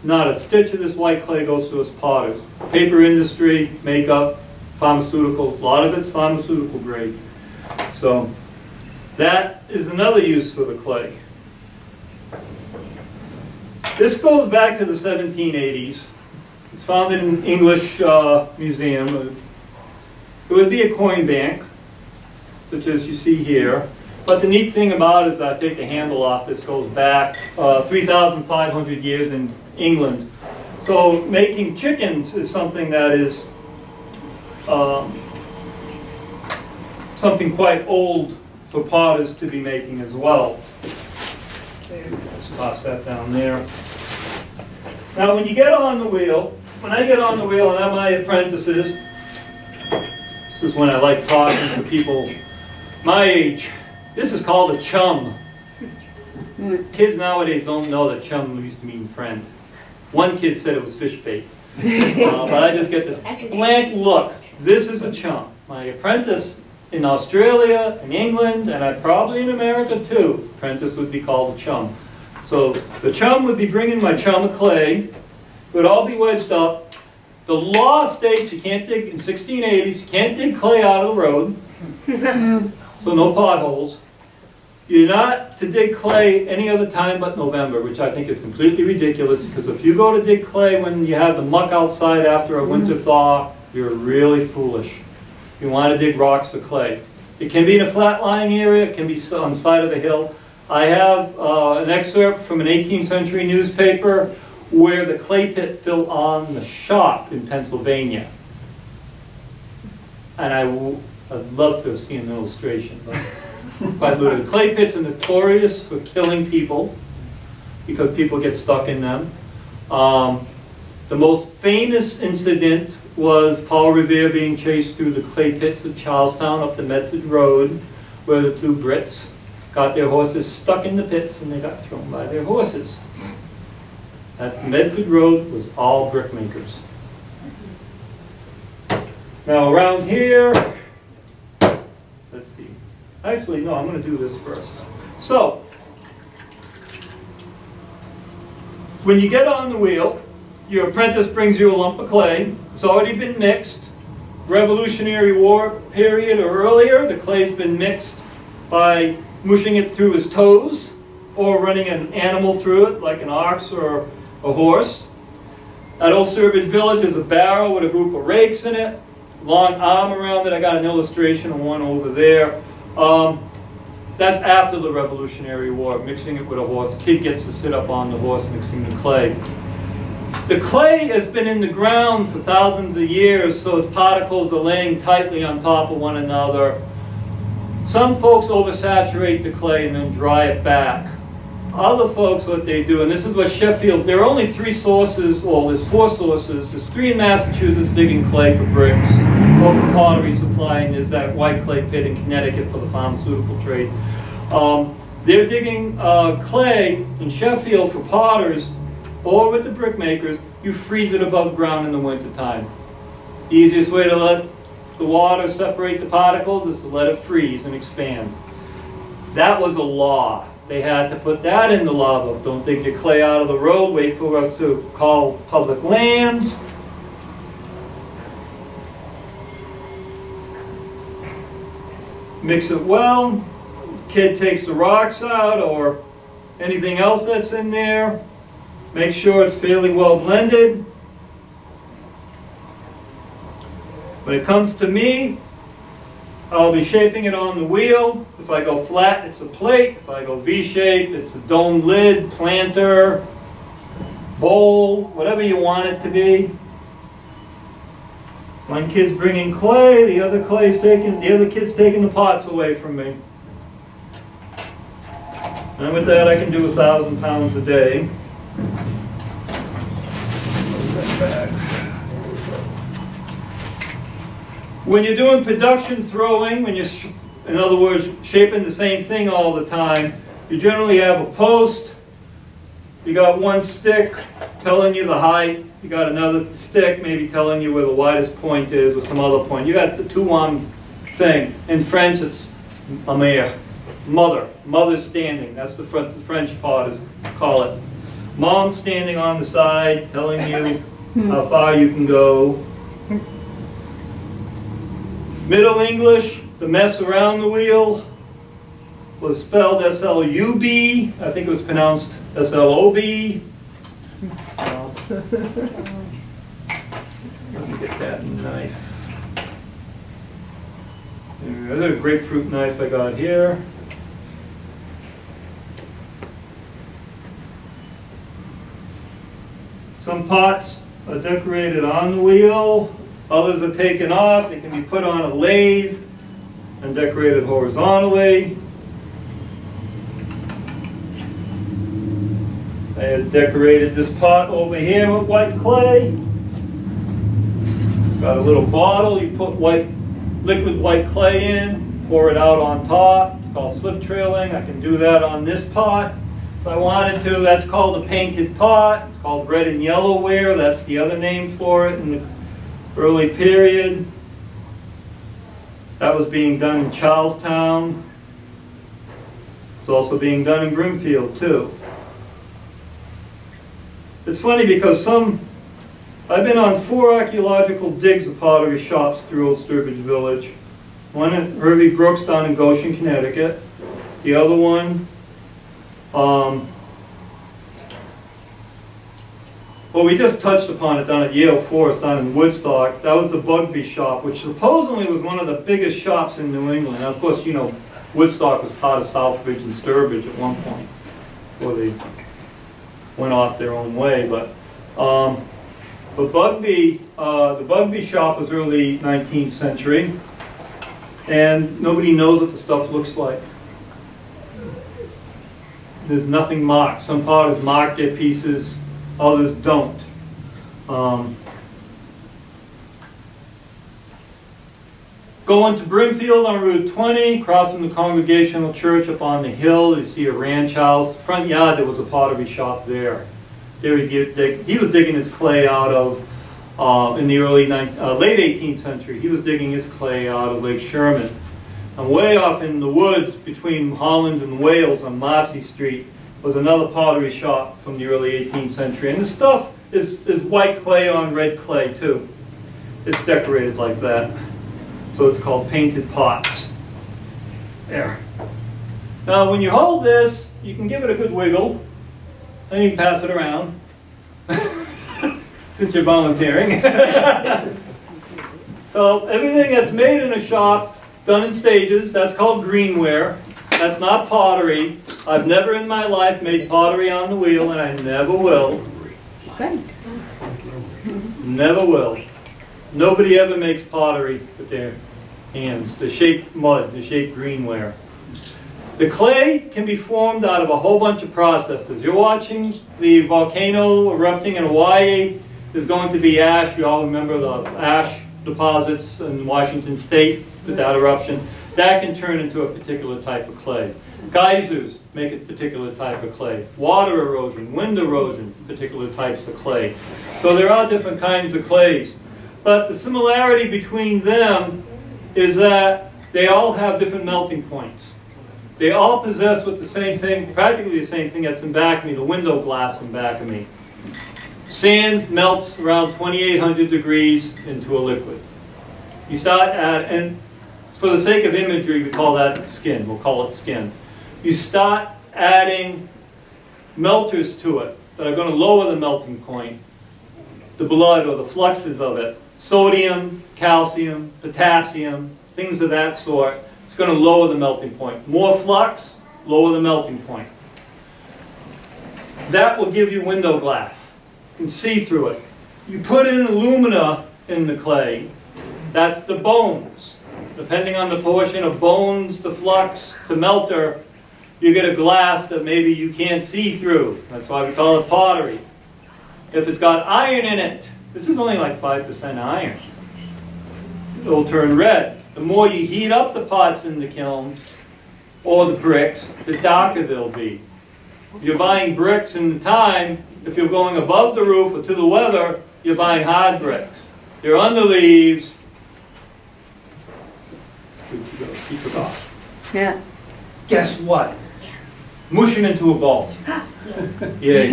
Not a stitch of this white clay goes to us potters. Paper industry, makeup, pharmaceuticals, a lot of it's pharmaceutical grade. So that is another use for the clay. This goes back to the 1780s. It's found in an English museum. It would be a coin bank, such as you see here. But the neat thing about it is, I take the handle off, this goes back 3,500 years in England. So making chickens is something that is something quite old for potters to be making as well. Just toss that down there. Now when you get on the wheel, when I get on the wheel and I'm my apprentices, this is when I like talking to people my age. This is called a chum. Kids nowadays don't know that chum used to mean friend. One kid said it was fish bait. But I just get this blank look. This is a chum. My apprentice in Australia, in England, and probably in America too, apprentice would be called a chum. So the chum would be bringing my chum of clay. It would all be wedged up. The law states you can't dig, in 1680s, you can't dig clay out of the road. So no potholes. You're not to dig clay any other time but November, which I think is completely ridiculous, because if you go to dig clay when you have the muck outside after a winter thaw, you're really foolish. You want to dig rocks or clay. It can be in a flat-lying area, it can be on the side of a hill. I have an excerpt from an 18th century newspaper where the clay pit fell on the shop in Pennsylvania. And I'd love to have seen an illustration. But the clay pits are notorious for killing people because people get stuck in them. The most famous incident was Paul Revere being chased through the clay pits of Charlestown up the Medford Road, where the 2 Brits got their horses stuck in the pits and they got thrown by their horses. That Medford Road was all brickmakers. Now around here, let's see. Actually, no, I'm going to do this first. So, when you get on the wheel, your apprentice brings you a lump of clay. It's already been mixed. Revolutionary War period or earlier, the clay's been mixed by mushing it through his toes or running an animal through it, like an ox or a horse. At Old Sturbridge Village is a barrow with a group of rakes in it, long arm around it. I got an illustration of one over there. That's after the Revolutionary War, mixing it with a horse. Kid gets to sit up on the horse mixing the clay. The clay has been in the ground for thousands of years, so its particles are laying tightly on top of one another. Some folks oversaturate the clay and then dry it back. Other folks, what they do, and this is what Sheffield, there are only 3 sources, well, there's 4 sources. There's 3 in Massachusetts digging clay for bricks, or for pottery supply, and there's that white clay pit in Connecticut for the pharmaceutical trade. They're digging clay in Sheffield for potters, or with the brick makers, you freeze it above ground in the wintertime. The easiest way to let the water separate the particles is to let it freeze and expand. That was a law. They had to put that in the law book. Don't dig your clay out of the road, wait for us to call public lands. Mix it well. Kid takes the rocks out or anything else that's in there. Make sure it's fairly well blended. When it comes to me, I'll be shaping it on the wheel. If I go flat, it's a plate. If I go V-shaped, it's a domed lid, planter, bowl, whatever you want it to be. One kid's bringing clay, the other kid's taking the pots away from me. And with that, I can do 1,000 pounds a day. When you're doing production throwing, when you're, in other words, shaping the same thing all the time, you generally have a post. You got one stick telling you the height. You got another stick maybe telling you where the widest point is or some other point. You got the 2-arm thing. In French, it's a mère, mother. Mother's standing. That's the French potters call it. Mom's standing on the side telling you how far you can go. Middle English, the mess around the wheel was spelled S-L-U-B. I think it was pronounced S-L-O-B. Let me get that knife. There's a grapefruit knife I got here. Some pots are decorated on the wheel. Others are taken off. They can be put on a lathe and decorated horizontally. I had decorated this pot over here with white clay. It's got a little bottle. You put liquid white clay in, pour it out on top. It's called slip trailing. I can do that on this pot if I wanted to. That's called a painted pot. It's called red and yellow ware. That's the other name for it in the early period. That was being done in Charlestown. It's also being done in Brimfield too. It's funny because I've been on 4 archaeological digs of pottery shops through Old Sturbridge Village. One at Hervey Brooks down in Goshen, Connecticut. The other one, well, we just touched upon it down at Yale Forest down in Woodstock. That was the Bugby shop, which supposedly was one of the biggest shops in New England. Now, of course, you know, Woodstock was part of Southbridge and Sturbridge at one point before they went off their own way. But Bugby, the Bugby shop was early 19th century, and nobody knows what the stuff looks like. There's nothing marked. Some potters mark their pieces, others don't. Going to Brimfield on Route 20, crossing the Congregational Church up on the hill, you see a ranch house. Front yard, there was a pottery shop there. There he was digging his clay out of, in the late 18th century, he was digging his clay out of Lake Sherman. And way off in the woods between Holland and Wales on Marcy Street was another pottery shop from the early 18th century. And the stuff is white clay on red clay too. It's decorated like that. So it's called painted pots. There. Now when you hold this, you can give it a good wiggle. Then you can pass it around. Since you're volunteering. So everything that's made in a shop, done in stages, that's called greenware. That's not pottery. I've never in my life made pottery on the wheel, and I never will. Never will. Nobody ever makes pottery with their hands. They shape mud, they shape greenware. The clay can be formed out of a whole bunch of processes. You're watching the volcano erupting in Hawaii. There's going to be ash. You all remember the ash deposits in Washington State with that eruption. That can turn into a particular type of clay. Geysers make a particular type of clay. Water erosion, wind erosion, particular types of clay. So there are different kinds of clays. But the similarity between them is that they all have different melting points. They all possess with the same thing, practically the same thing that's in back of me, the window glass in back of me. Sand melts around 2,800 degrees into a liquid. You start at, and for the sake of imagery, we call that skin. We'll call it skin. You start adding melters to it that are going to lower the melting point, the blood or the fluxes of it. Sodium, calcium, potassium, things of that sort. It's going to lower the melting point. More flux, lower the melting point. That will give you window glass. You can see through it. You put in alumina in the clay, that's the bones. Depending on the portion of bones, the flux, the melter, you get a glass that maybe you can't see through. That's why we call it pottery. If it's got iron in it, this is only like 5% iron. It'll turn red. The more you heat up the pots in the kiln, or the bricks, the darker they'll be. If you're buying bricks in the time, if you're going above the roof or to the weather, you're buying hard bricks. They're under leaves. He took off. Yeah. Guess what? Mushing into a ball. Yeah.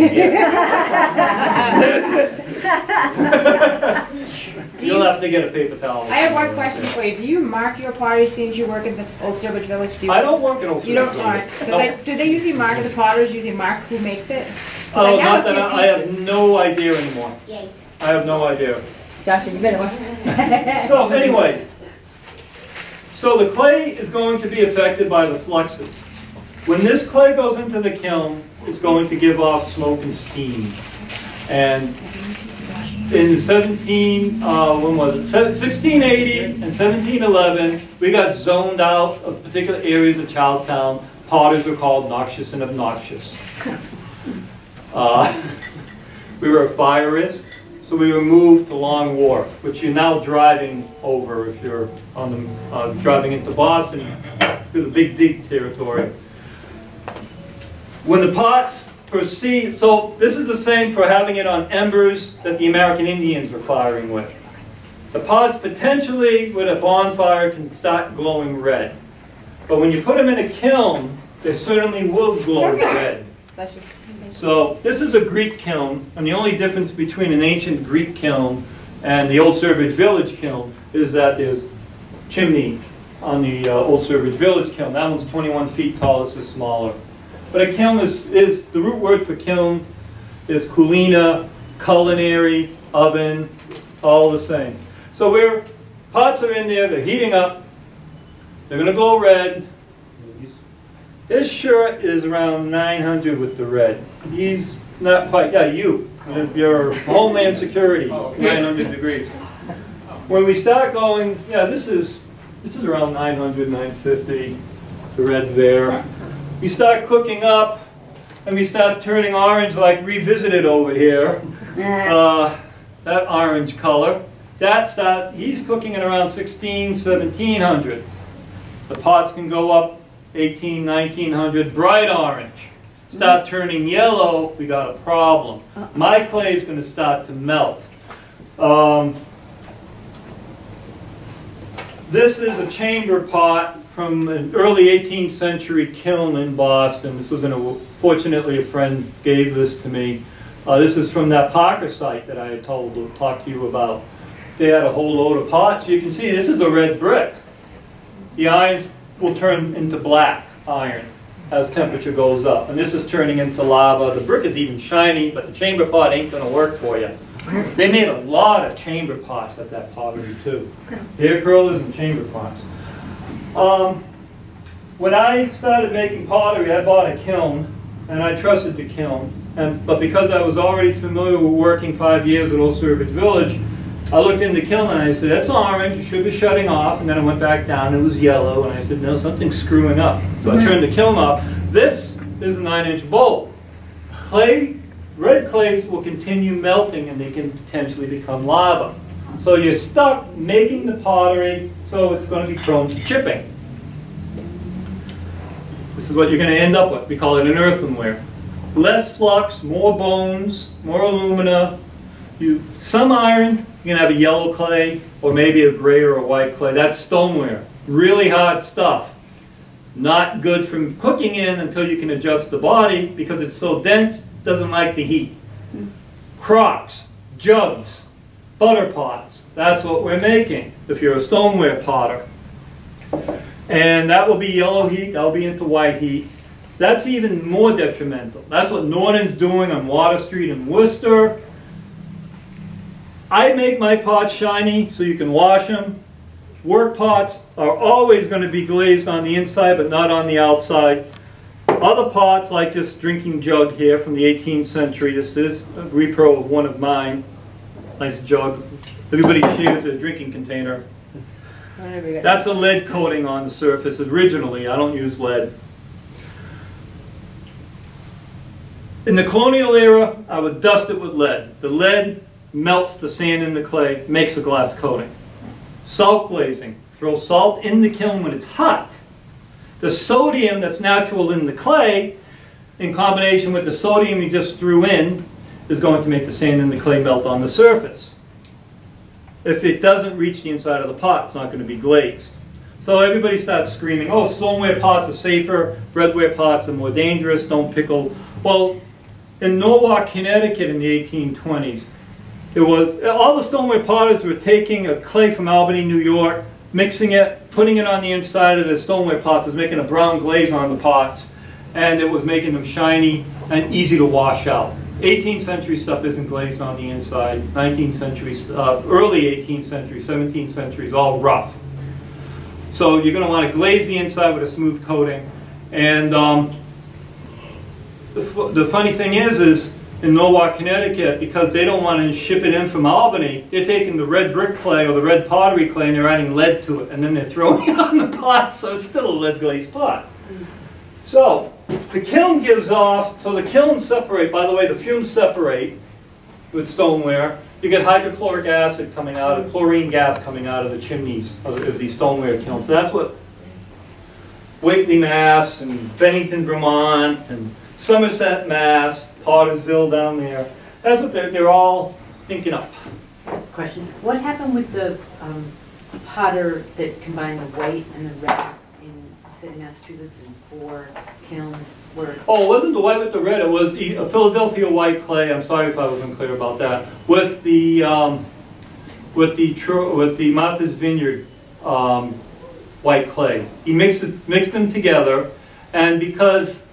You'll have to get a paper towel. I have one question for you. Do you mark your pottery since you work at the Old Sturbridge Village? I don't work at Old Sturbridge. You don't mark? No. Do they usually mark at the potters? Usually mark who makes it? Oh, not that I have no idea anymore. Yay. I have no idea. Joshua, you better watch. So anyway, so the clay is going to be affected by the fluxes. When this clay goes into the kiln, it's going to give off smoke and steam. And in 1680 and 1711, we got zoned out of particular areas of Charlestown. Potters were called noxious and obnoxious. We were a fire risk, so we were moved to Long Wharf, which you're now driving over if you're on the, driving into Boston through the Big Dig territory. When the pots proceed, so this is the same for having it on embers that the American Indians were firing with. The pots potentially with a bonfire can start glowing red. But when you put them in a kiln, they certainly will glow red. So this is a Greek kiln, and the only difference between an ancient Greek kiln and the Old Sturbridge Village kiln is that there's chimney on the Old Sturbridge Village kiln. That one's 21 feet tall, this is smaller. But a kiln is the root word for kiln is kulina, culinary, oven, all the same. So pots are in there, they're heating up, they're going to glow red. His shirt is around 900 with the red. He's not quite, yeah, your Homeland Security, 900 degrees. When we start going, yeah, this is around 900, 950, the red there. We start cooking up, and we start turning orange like Revisited over here. That orange color. He's cooking at around 16, 1700. The pots can go up 18, 1900, bright orange. Start turning yellow, we got a problem. My clay is going to start to melt. This is a chamber pot from an early 18th century kiln in Boston. This was fortunately a friend gave this to me. This is from that Parker site that I had talked to you about. They had a whole load of pots. You can see this is a red brick. The irons will turn into black iron as temperature goes up. And this is turning into lava. The brick is even shiny, but the chamber pot ain't going to work for you. They made a lot of chamber pots at that pottery too. Hair curlers and chamber pots. when I started making pottery, I bought a kiln, and I trusted the kiln. But because I was already familiar with working 5 years at Old Sturbridge Village, I looked in the kiln and I said, that's orange, it should be shutting off. And then I went back down, it was yellow, and I said, no, something's screwing up. So I turned the kiln off. This is a 9-inch bowl. Red clays will continue melting and they can potentially become lava. So you're stuck making the pottery, so it's going to be prone to chipping. This is what you're going to end up with. We call it an earthenware. Less flux, more bones, more alumina. Some iron, you can have a yellow clay or maybe a gray or a white clay. That's stoneware. Really hard stuff. Not good for cooking in until you can adjust the body because it's so dense, doesn't like the heat. Crocks, jugs, butter pots. That's what we're making if you're a stoneware potter. And that will be yellow heat, that'll be into white heat. That's even more detrimental. That's what Norton's doing on Water Street in Worcester. I make my pots shiny so you can wash them. Work pots are always going to be glazed on the inside but not on the outside. Other pots like this drinking jug here from the 18th century. This is a repro of one of mine. Nice jug. Everybody shares a drinking container. That's a lead coating on the surface originally. I don't use lead. In the colonial era, I would dust it with lead. The lead melts the sand in the clay, makes a glass coating. Salt glazing. Throw salt in the kiln when it's hot. The sodium that's natural in the clay, in combination with the sodium you just threw in, is going to make the sand in the clay melt on the surface. If it doesn't reach the inside of the pot, it's not going to be glazed. So everybody starts screaming, oh, stoneware pots are safer, redware pots are more dangerous, don't pickle. Well, in Norwalk, Connecticut in the 1820s, it was, all the stoneware potters were taking a clay from Albany, New York, mixing it, putting it on the inside of the stoneware pots, was making a brown glaze on the pots, and it was making them shiny and easy to wash out. 18th century stuff isn't glazed on the inside. 19th century, early 18th century, 17th century is all rough. So you're going to want to glaze the inside with a smooth coating. And the funny thing is in Norwalk, Connecticut, because they don't want to ship it in from Albany, they're taking the red brick clay or the red pottery clay and they're adding lead to it, and then they're throwing it on the pot, so it's still a lead glazed pot. So the kiln gives off, so the kilns separate, by the way, the fumes separate with stoneware. You get hydrochloric acid coming out, chlorine gas coming out of the chimneys of these stoneware kilns. So that's what Whately, Mass, and Bennington, Vermont, and Somerset, Mass, Pottersville down there. That's what they're all stinking up. Question. What happened with the potter that combined the white and the red in, you said, Massachusetts, and 4 kilns were... Oh, it wasn't the white with the red. It was a Philadelphia white clay. I'm sorry if I wasn't clear about that. With the Martha's Vineyard white clay. He mixed them together, and because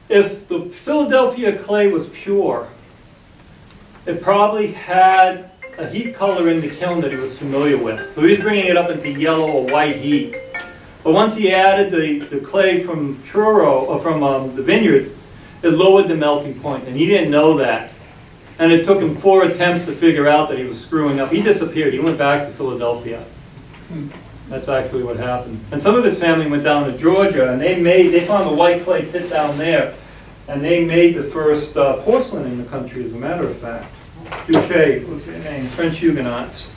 if the Philadelphia clay was pure, it probably had a heat color in the kiln that he was familiar with. So he was bringing it up into yellow or white heat. But once he added the clay from Truro, or from the vineyard, it lowered the melting point, and he didn't know that. And it took him 4 attempts to figure out that he was screwing up. He disappeared. He went back to Philadelphia. That's actually what happened. And some of his family went down to Georgia, and they found the white clay pit down there, and they made the first porcelain in the country, as a matter of fact. Duché, what's their name? French Huguenots.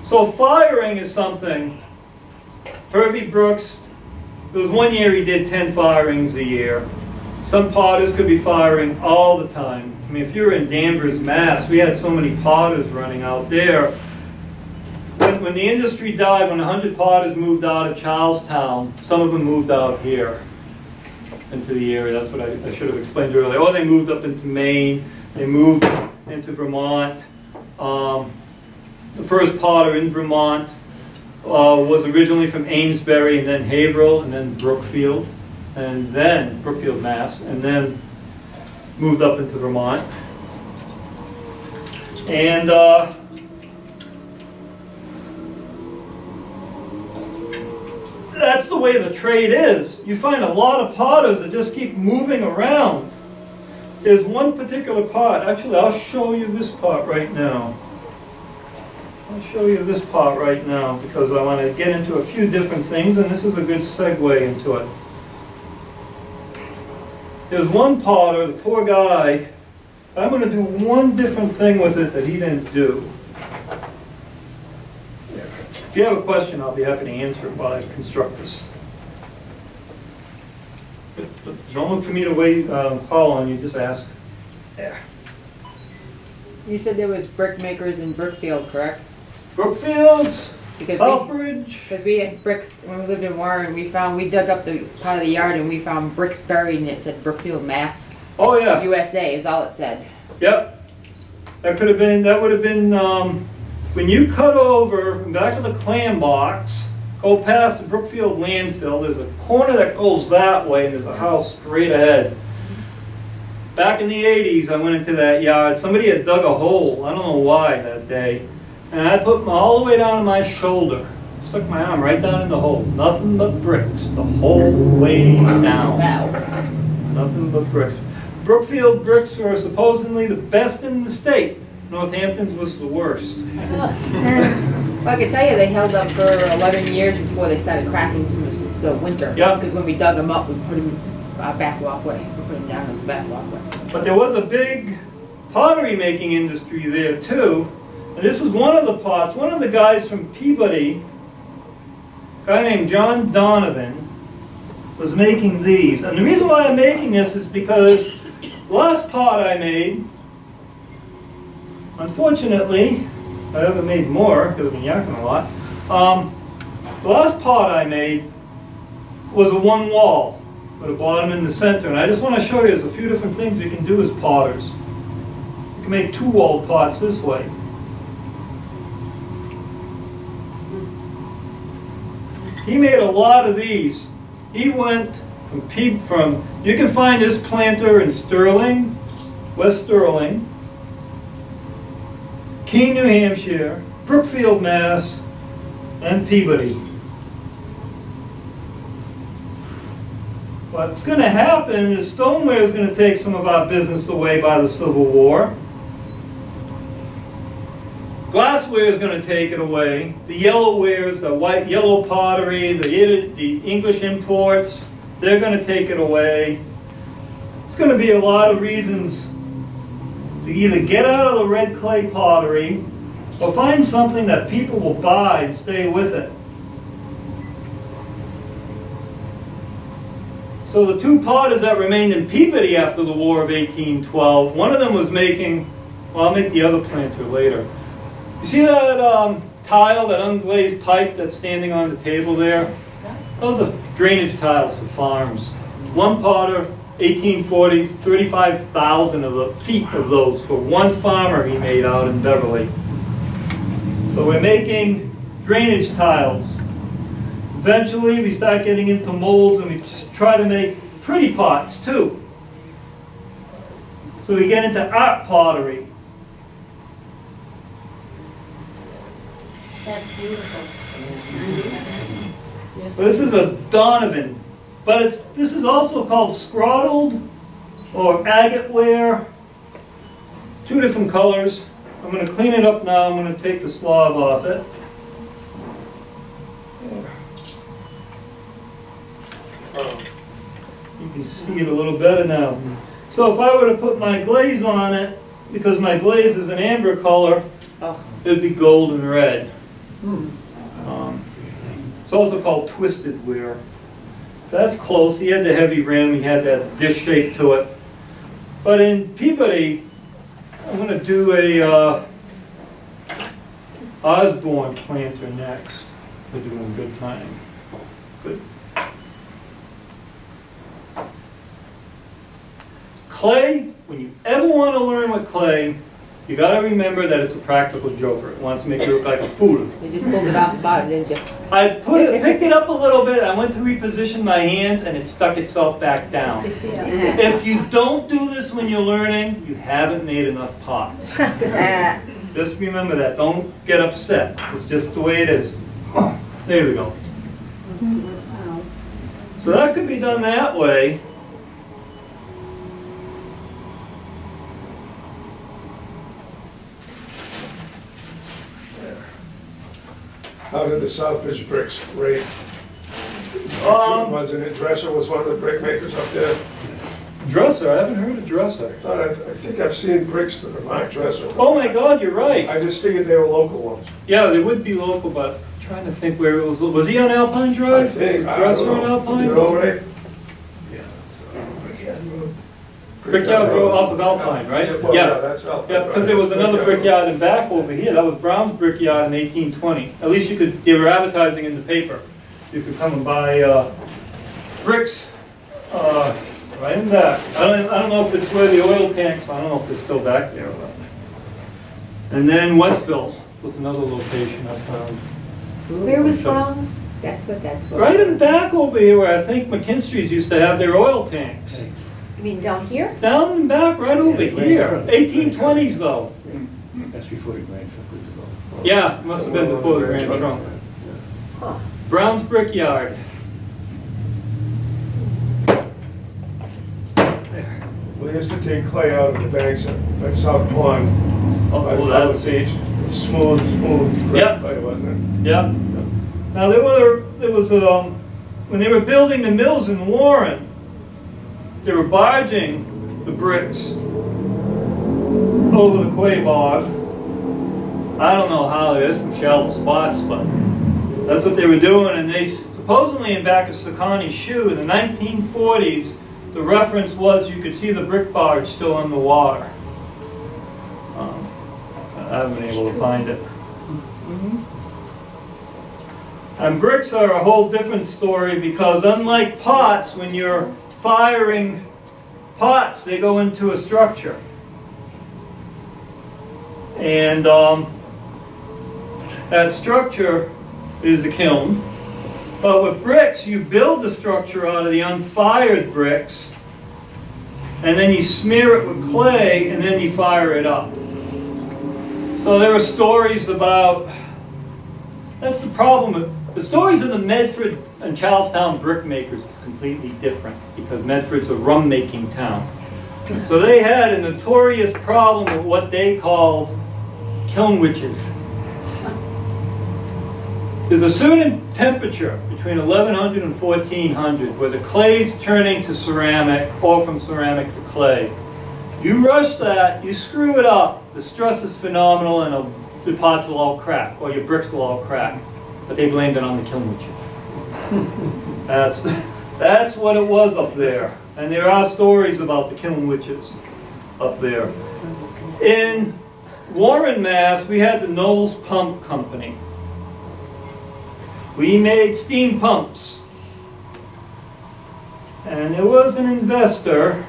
So firing is something. Hervey Brooks, there was one year he did 10 firings a year. Some potters could be firing all the time. I mean, if you were in Danvers, Mass, we had so many potters running out there. When the industry died, when 100 potters moved out of Charlestown, some of them moved out here into the area. That's what I should have explained earlier. Or they moved up into Maine. They moved into Vermont. The first potter in Vermont was originally from Amesbury, and then Haverhill, and then Brookfield, Mass, and then moved up into Vermont. And way the trade is. You find a lot of potters that just keep moving around. There's one particular pot. Actually, I'll show you this pot right now. I'll show you this pot right now because I want to get into a few different things, and this is a good segue into it. There's one potter, the poor guy. I'm going to do one different thing with it that he didn't do. If you have a question, I'll be happy to answer it while I construct this. But don't look for me to wait, call on you, just ask. Yeah. You said there was brick makers in Brookfield, correct? Brookfields, Because Southbridge. Because we had bricks, when we lived in Warren, we dug up the part of the yard and we found bricks buried and it said Brookfield, Mass. Oh yeah. USA is all it said. Yep. That would have been, when you cut over from back of the clam box, go past the Brookfield landfill, there's a corner that goes that way and there's a house straight ahead. Back in the 80s, I went into that yard. Somebody had dug a hole, I don't know why that day, and I put them all the way down to my shoulder. Stuck my arm right down in the hole. Nothing but bricks, the whole way down. Wow. Nothing but bricks. Brookfield bricks were supposedly the best in the state. Northampton's was the worst. Well, I can tell you they held up for 11 years before they started cracking from the winter. Yeah. Because when we dug them up, we put them back walkway. We put them down as a back walkway. But there was a big pottery making industry there too. And this was one of the pots. One of the guys from Peabody, a guy named John Donovan, was making these. And the reason why I'm making this is because the last pot I made, unfortunately, I haven't made more because I've been yakking a lot. The last pot I made was a one wall with a bottom in the center. And I just want to show you there's a few different things you can do as potters. You can make two walled pots this way. He made a lot of these. He went from you can find this planter in Sterling, West Sterling, Keene, New Hampshire, Brookfield, Mass, and Peabody. What's going to happen is stoneware is going to take some of our business away by the Civil War. Glassware is going to take it away. The yellowwares, the white yellow pottery, the English imports, they're going to take it away. There's going to be a lot of reasons to either get out of the red clay pottery or find something that people will buy and stay with it. So the two potters that remained in Peabody after the War of 1812, one of them was making, well, I'll make the other planter later. You see that tile, that unglazed pipe that's standing on the table there? Those are drainage tiles for farms. One potter, 1840, 35,000 of the feet of those for one farmer he made out in Beverly. So we're making drainage tiles. Eventually we start getting into molds and we try to make pretty pots too. So we get into art pottery. That's beautiful. So this is a Donovan, but this is also called scrolled or agate ware. Two different colors. I'm going to clean it up now. I'm going to take the slob off it. You can see it a little better now. So if I were to put my glaze on it, because my glaze is an amber color, it'd be golden red. It's also called twisted ware. That's close. He had the heavy rim. He had that dish shape to it. But in Peabody, I'm going to do a Osborne planter next. We're doing good time. Good. Clay, when you ever want to learn with clay, you got to remember that it's a practical joker. It wants to make you look like a fool. You just pulled it off the bottom, didn't you? I picked it up a little bit. I went to reposition my hands, and it stuck itself back down. If you don't do this when you're learning, you haven't made enough pots. Just remember that. Don't get upset. It's just the way it is. There we go. So that could be done that way. How did the Southbridge bricks rate? Wasn't it Dresser was one of the brick makers up there? Dresser, I haven't heard of Dresser. I think I've seen bricks that are marked Dresser. Oh my God, you're right. I just figured they were local ones. Yeah, they would be local, but I'm trying to think where it was. Was he on Alpine Drive? I think. Dresser on Alpine? You know, Ray? Brickyard Road off of Alpine, right? Well, Yeah. that's Alpine. Yeah, because there was another brickyard in back over here. That was Brown's Brickyard in 1820. At least you could, they were advertising in the paper. You could come and buy bricks right in back. I don't know if it's where the oil tanks, I don't know if it's still back there. But. And then Westville was another location I found. Where was Brown's? That's what. Right in back over here where I think McKinstry's used to have their oil tanks. You mean down here? Down and back, right over here. 1820s though. That's before the Grand Trunk was developed. Yeah, it must have been before the Grand Trunk. Huh. Brown's Brickyard. We used to take clay out of the banks at South Pond. By Oh, the that's beach. It's smooth brick Yep. clay, wasn't Yeah. Now there was when they were building the mills in Warren, they were barging the bricks over the clay bog. I don't know how it is from shallow spots, but that's what they were doing. And they supposedly in back of Sakani's shoe in the 1940s, the reference was you could see the brick barge still in the water. I haven't been able to find it. And bricks are a whole different story because unlike pots, when you're firing pots, they go into a structure. And that structure is a kiln. But with bricks, you build the structure out of the unfired bricks, and then you smear it with clay, and then you fire it up. So there are stories about, that's the problem. The stories of the Medford and Charlestown brick makers is completely different because Medford's a rum making town. So they had a notorious problem with what they called kiln witches. There's a certain temperature between 1100 and 1400 where the clay's turning to ceramic or from ceramic to clay. You rush that, you screw it up, the stress is phenomenal and the pots will all crack or your bricks will all crack. But they blamed it on the kiln witches. That's what it was up there. And there are stories about the kiln witches up there. In Warren, Mass, we had the Knowles Pump Company. We made steam pumps. And there was an investor,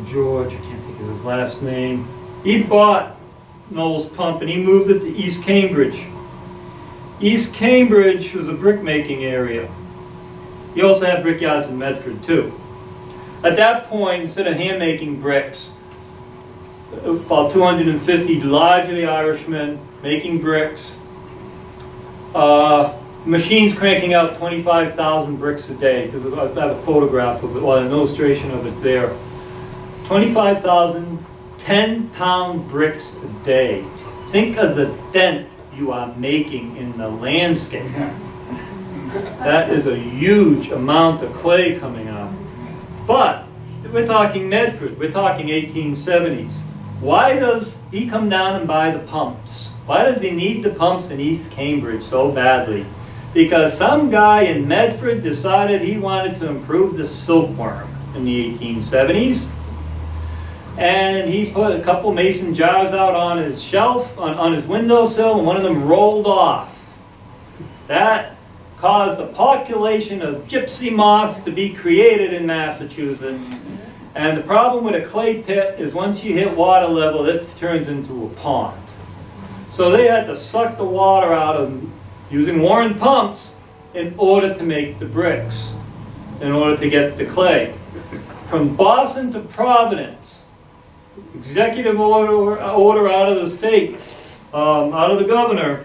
George, I can't think of his last name. He bought Knowles Pump and he moved it to East Cambridge. East Cambridge was a brick making area. He also had brickyards in Medford too. At that point, instead of hand making bricks, about 250 largely Irishmen making bricks. Machines cranking out 25,000 bricks a day, because I have a photograph of it, well, an illustration of it there. 25,000 10-pound bricks a day. Think of the dent you are making in the landscape. That is a huge amount of clay coming out. But if we're talking Medford, we're talking 1870s. Why does he come down and buy the pumps? Why does he need the pumps in East Cambridge so badly? Because some guy in Medford decided he wanted to improve the silkworm in the 1870s. And he put a couple mason jars out on his shelf, on his windowsill, and one of them rolled off. That caused a population of gypsy moths to be created in Massachusetts. And the problem with a clay pit is once you hit water level, it turns into a pond. So they had to suck the water out of them using Warren pumps in order to make the bricks, in order to get the clay. From Boston to Providence, executive order out of the state, out of the governor,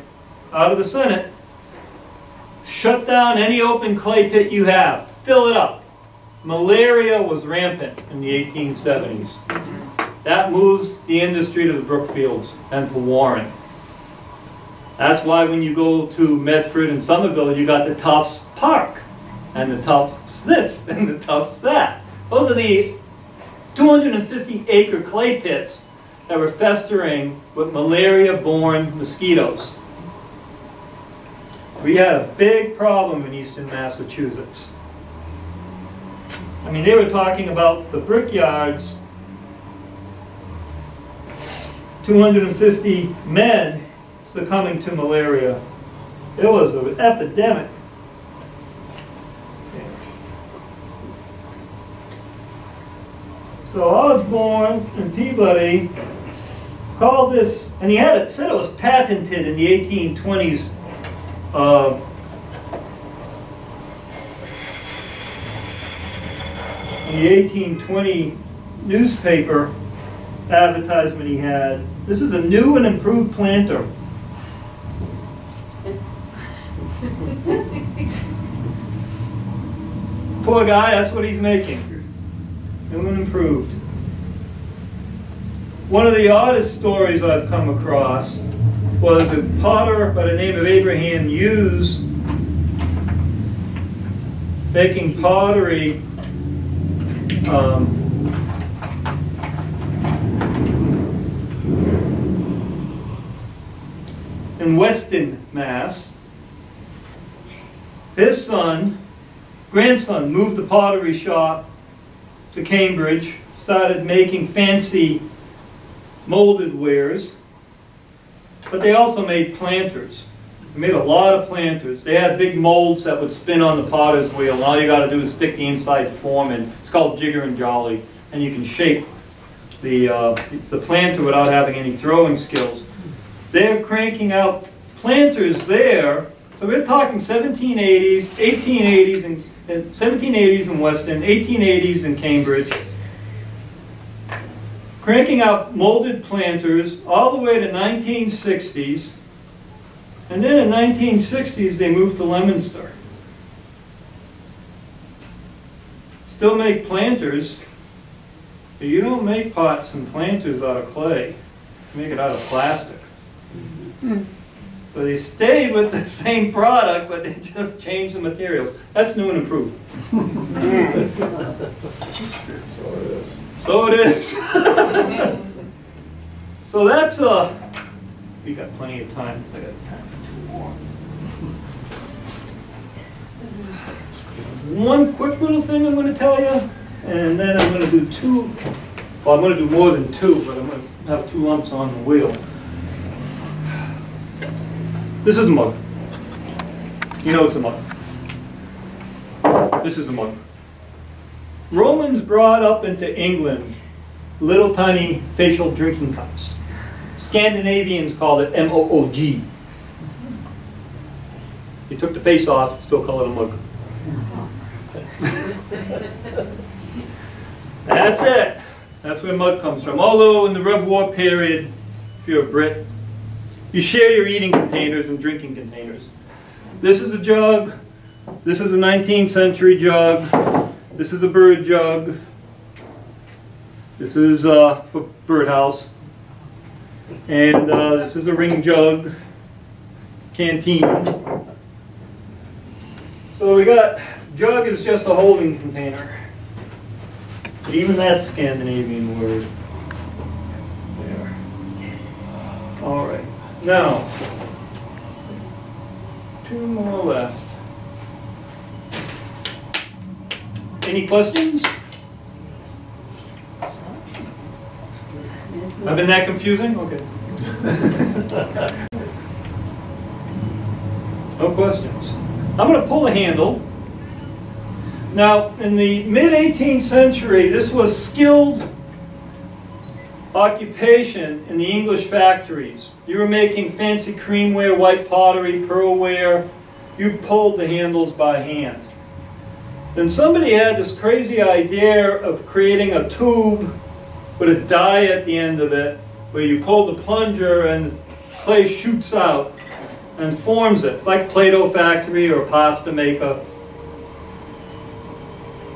out of the Senate, Shut down any open clay pit you have. Fill it up. Malaria was rampant in the 1870s. That moves the industry to the Brookfields and to Warren. That's why when you go to Medford and Somerville, you got the Tufts Park, and the Tufts this, and the Tufts that. Those are the 250-acre clay pits that were festering with malaria-borne mosquitoes. We had a big problem in eastern Massachusetts. I mean, they were talking about the brickyards, 250 men succumbing to malaria. It was an epidemic. So Osborne and Peabody called this, and he had it, said it was patented in the 1820s. In the 1820 newspaper advertisement he had, this is a new and improved planter. Poor guy, that's what he's making. New and improved. One of the oddest stories I've come across was a potter by the name of Abraham Hughes making pottery in Weston, Mass. His grandson moved the pottery shop to Cambridge, started making fancy molded wares, but they also made planters. They made a lot of planters. They had big molds that would spin on the potter's wheel, and all you got to do is stick the inside form in. It's called jigger and jolly, and you can shape the planter without having any throwing skills. They're cranking out planters there. So we're talking 1780s, 1880s, and 1780s in Weston, 1880s in Cambridge. Cranking out molded planters all the way to 1960s. And then in 1960s, they moved to Leominster. Still make planters, but you don't make pots and planters out of clay. You make it out of plastic. So they stayed with the same product, but they just changed the materials. That's new and improved. So it is. So that's we got plenty of time. I got time for two more. One quick little thing I'm going to tell you, and then I'm going to do two. Well, I'm going to do more than two, but I'm going to have two lumps on the wheel. This is a mug. You know it's a mug. This is a mug. Romans brought up into England little tiny facial drinking cups. Scandinavians called it M-O-O-G. You took the face off, still call it a mug. That's it. That's where mug comes from. Although in the Rev War period, if you're a Brit, you share your eating containers and drinking containers. This is a jug. This is a 19th century jug. This is a bird jug. This is for birdhouse. And this is a ring jug. Canteen. So we got, jug is just a holding container. Even that's a Scandinavian word. There. All right. Now, two more left. Any questions? I've been that confusing? Okay. No questions. I'm going to pull a handle. Now, in the mid-18th century, this was skilled occupation in the English factories. You were making fancy creamware, white pottery, pearlware. You pulled the handles by hand. Then somebody had this crazy idea of creating a tube with a die at the end of it, where you pull the plunger and clay shoots out. and forms it, like Play-Doh factory or a pasta maker.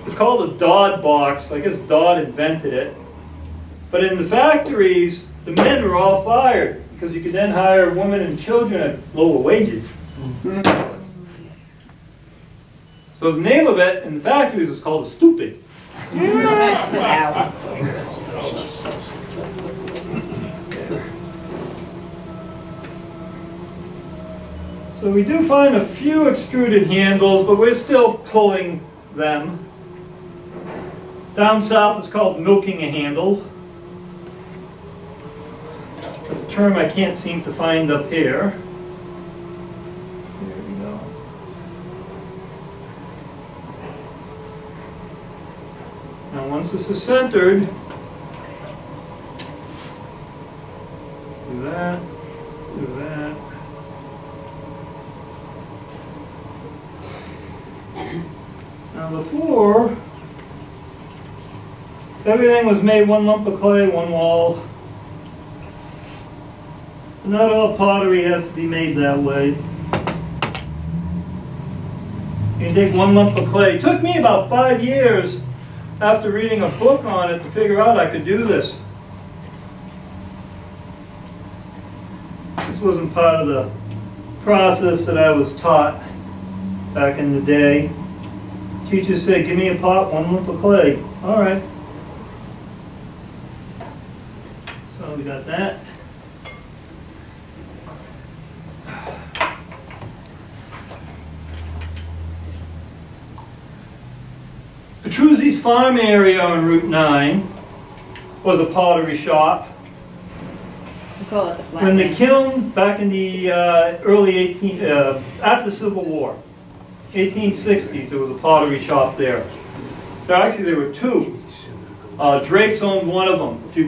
It's called a Dodd box. I guess Dodd invented it. But in the factories, the men were all fired because you could then hire women and children at lower wages. So the name of it in the factories was called a stupid. Wow. So we do find a few extruded handles, but we're still pulling them. Down south it's called milking a handle. A term I can't seem to find up here. There we go. Now once this is centered, do that, do that. Now before, everything was made one lump of clay, one wall. Not all pottery has to be made that way. You take one lump of clay. It took me about 5 years after reading a book on it to figure out I could do this. This wasn't part of the process that I was taught back in the day. Teacher said, give me a pot, one lump of clay. All right. So we got that. Petruzzi's farm area on Route 9 was a pottery shop. We call it the flat When the man. kiln, back in the early after Civil War, 1860s, there was a pottery shop there. So actually there were two. Drake's owned one of them. If you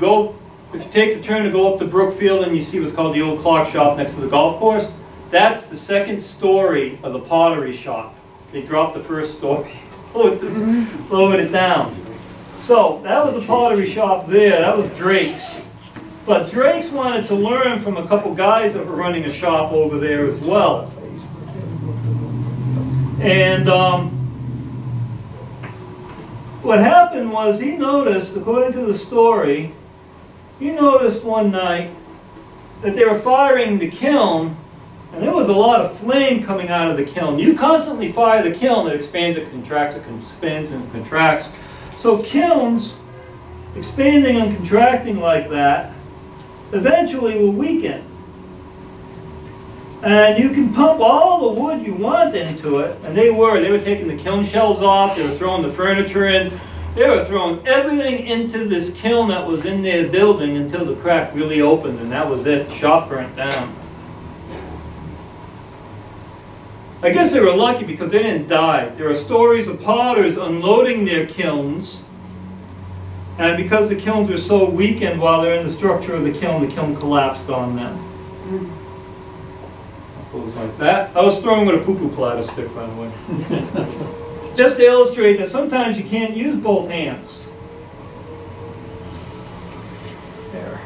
take the turn to go up to Brookfield and you see what's called the old clock shop next to the golf course, that's the second story of the pottery shop. They dropped the first story, lowered it down. So that was a pottery shop there. That was Drake's. But Drake's wanted to learn from a couple guys that were running a shop over there as well. And what happened was he noticed, according to the story, he noticed one night that they were firing the kiln, and there was a lot of flame coming out of the kiln. You constantly fire the kiln, it expands, it contracts, it expands and contracts. So kilns, expanding and contracting like that, eventually will weaken. And you can pump all the wood you want into it, and they were taking the kiln shelves off, they were throwing the furniture in, they were throwing everything into this kiln that was in their building until the crack really opened, and that was it, the shop burnt down. I guess they were lucky because they didn't die. There are stories of potters unloading their kilns, and because the kilns were so weakened while they're in the structure of the kiln collapsed on them. Goes like that. I was throwing with a poo-poo platter stick, by the way. Just to illustrate that sometimes you can't use both hands. There.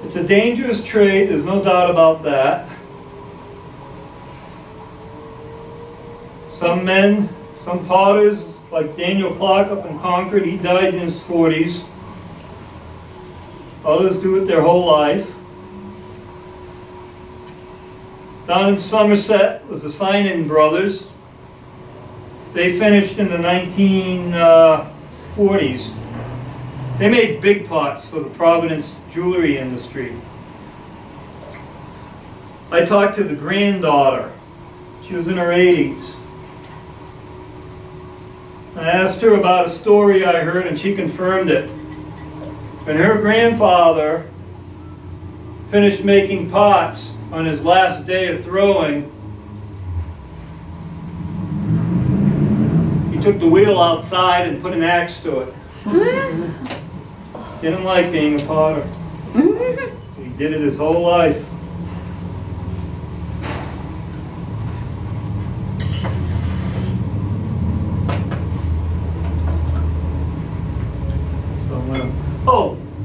It's a dangerous trade, there's no doubt about that. Some men, some potters, like Daniel Clark up in Concord, he died in his 40s. Others do it their whole life. Down in Somerset was the Sinan brothers. They finished in the 1940s. They made big pots for the Providence jewelry industry. I talked to the granddaughter. She was in her 80s. I asked her about a story I heard, and she confirmed it. When her grandfather finished making pots on his last day of throwing, he took the wheel outside and put an axe to it. Didn't like being a potter. He did it his whole life.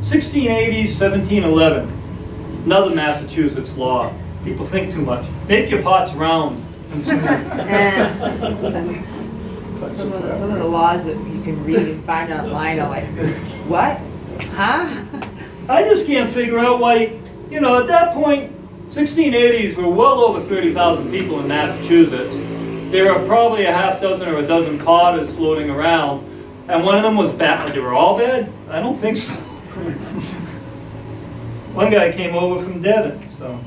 1680s, 1711. Another Massachusetts law. People think too much. Make your pots round and smooth. Some of the laws that you can read and find online are like, what? Huh? I just can't figure out why, you know, at that point, 1680s were well over 30,000 people in Massachusetts. There were probably a half dozen or a dozen potters floating around, and one of them was bad. They were all bad? I don't think so. One guy came over from Devon, so.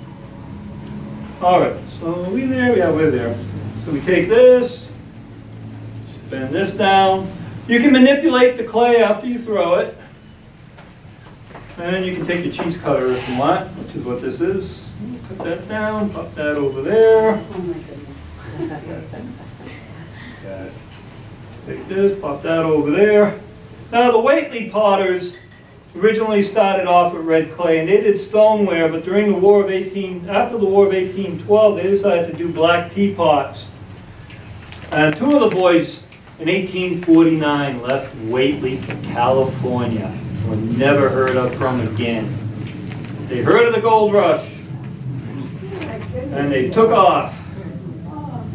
All right, so are we there? Yeah, we're there. So we take this, bend this down. You can manipulate the clay after you throw it. And you can take your cheese cutter if you want, which is what this is. Put that down, pop that over there. Oh my goodness. Take this, pop that over there. Now the Whately potters originally started off with red clay, and they did stoneware, but during the War of after the War of 1812, they decided to do black teapots. And two of the boys in 1849 left Whately for California. Were never heard of from again. They heard of the gold rush, and they took off,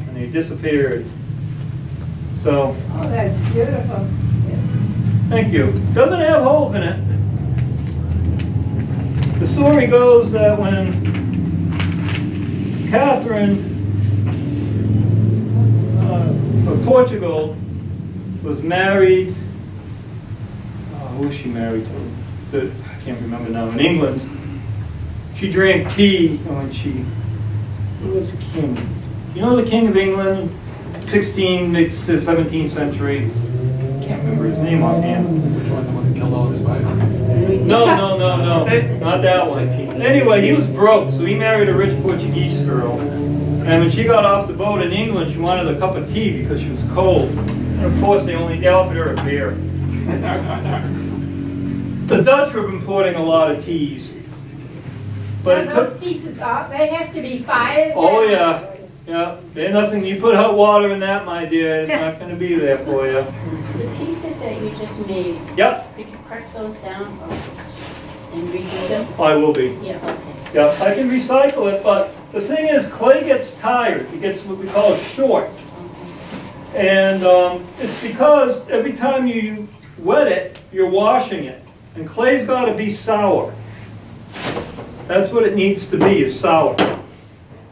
and they disappeared. So, Oh, that's beautiful. thank you. Doesn't have holes in it. The story goes that when Catherine of Portugal was married, who was she married to? I can't remember now. In England, she drank tea when she. Who was the king? You know the king of England, 16th to 17th century. Can't remember his name offhand. Which one? The one that killed all his wives? No, not that one. Anyway, he was broke, so he married a rich Portuguese girl. And when she got off the boat in England, she wanted a cup of tea because she was cold. And of course, they offered her a beer. The Dutch were importing a lot of teas, but And it those took. pieces off, they have to be fired. Oh yeah, yeah. There's nothing. You put hot water in that, my dear, it's not going to be there for you. The pieces that you just made, Yep, could you crack those down and redo them? I will be. Yeah, okay. Yep, I can recycle it, but the thing is, clay gets tired. It gets what we call short, and it's because every time you wet it, you're washing it. And clay's got to be sour. That's what it needs to be, is sour.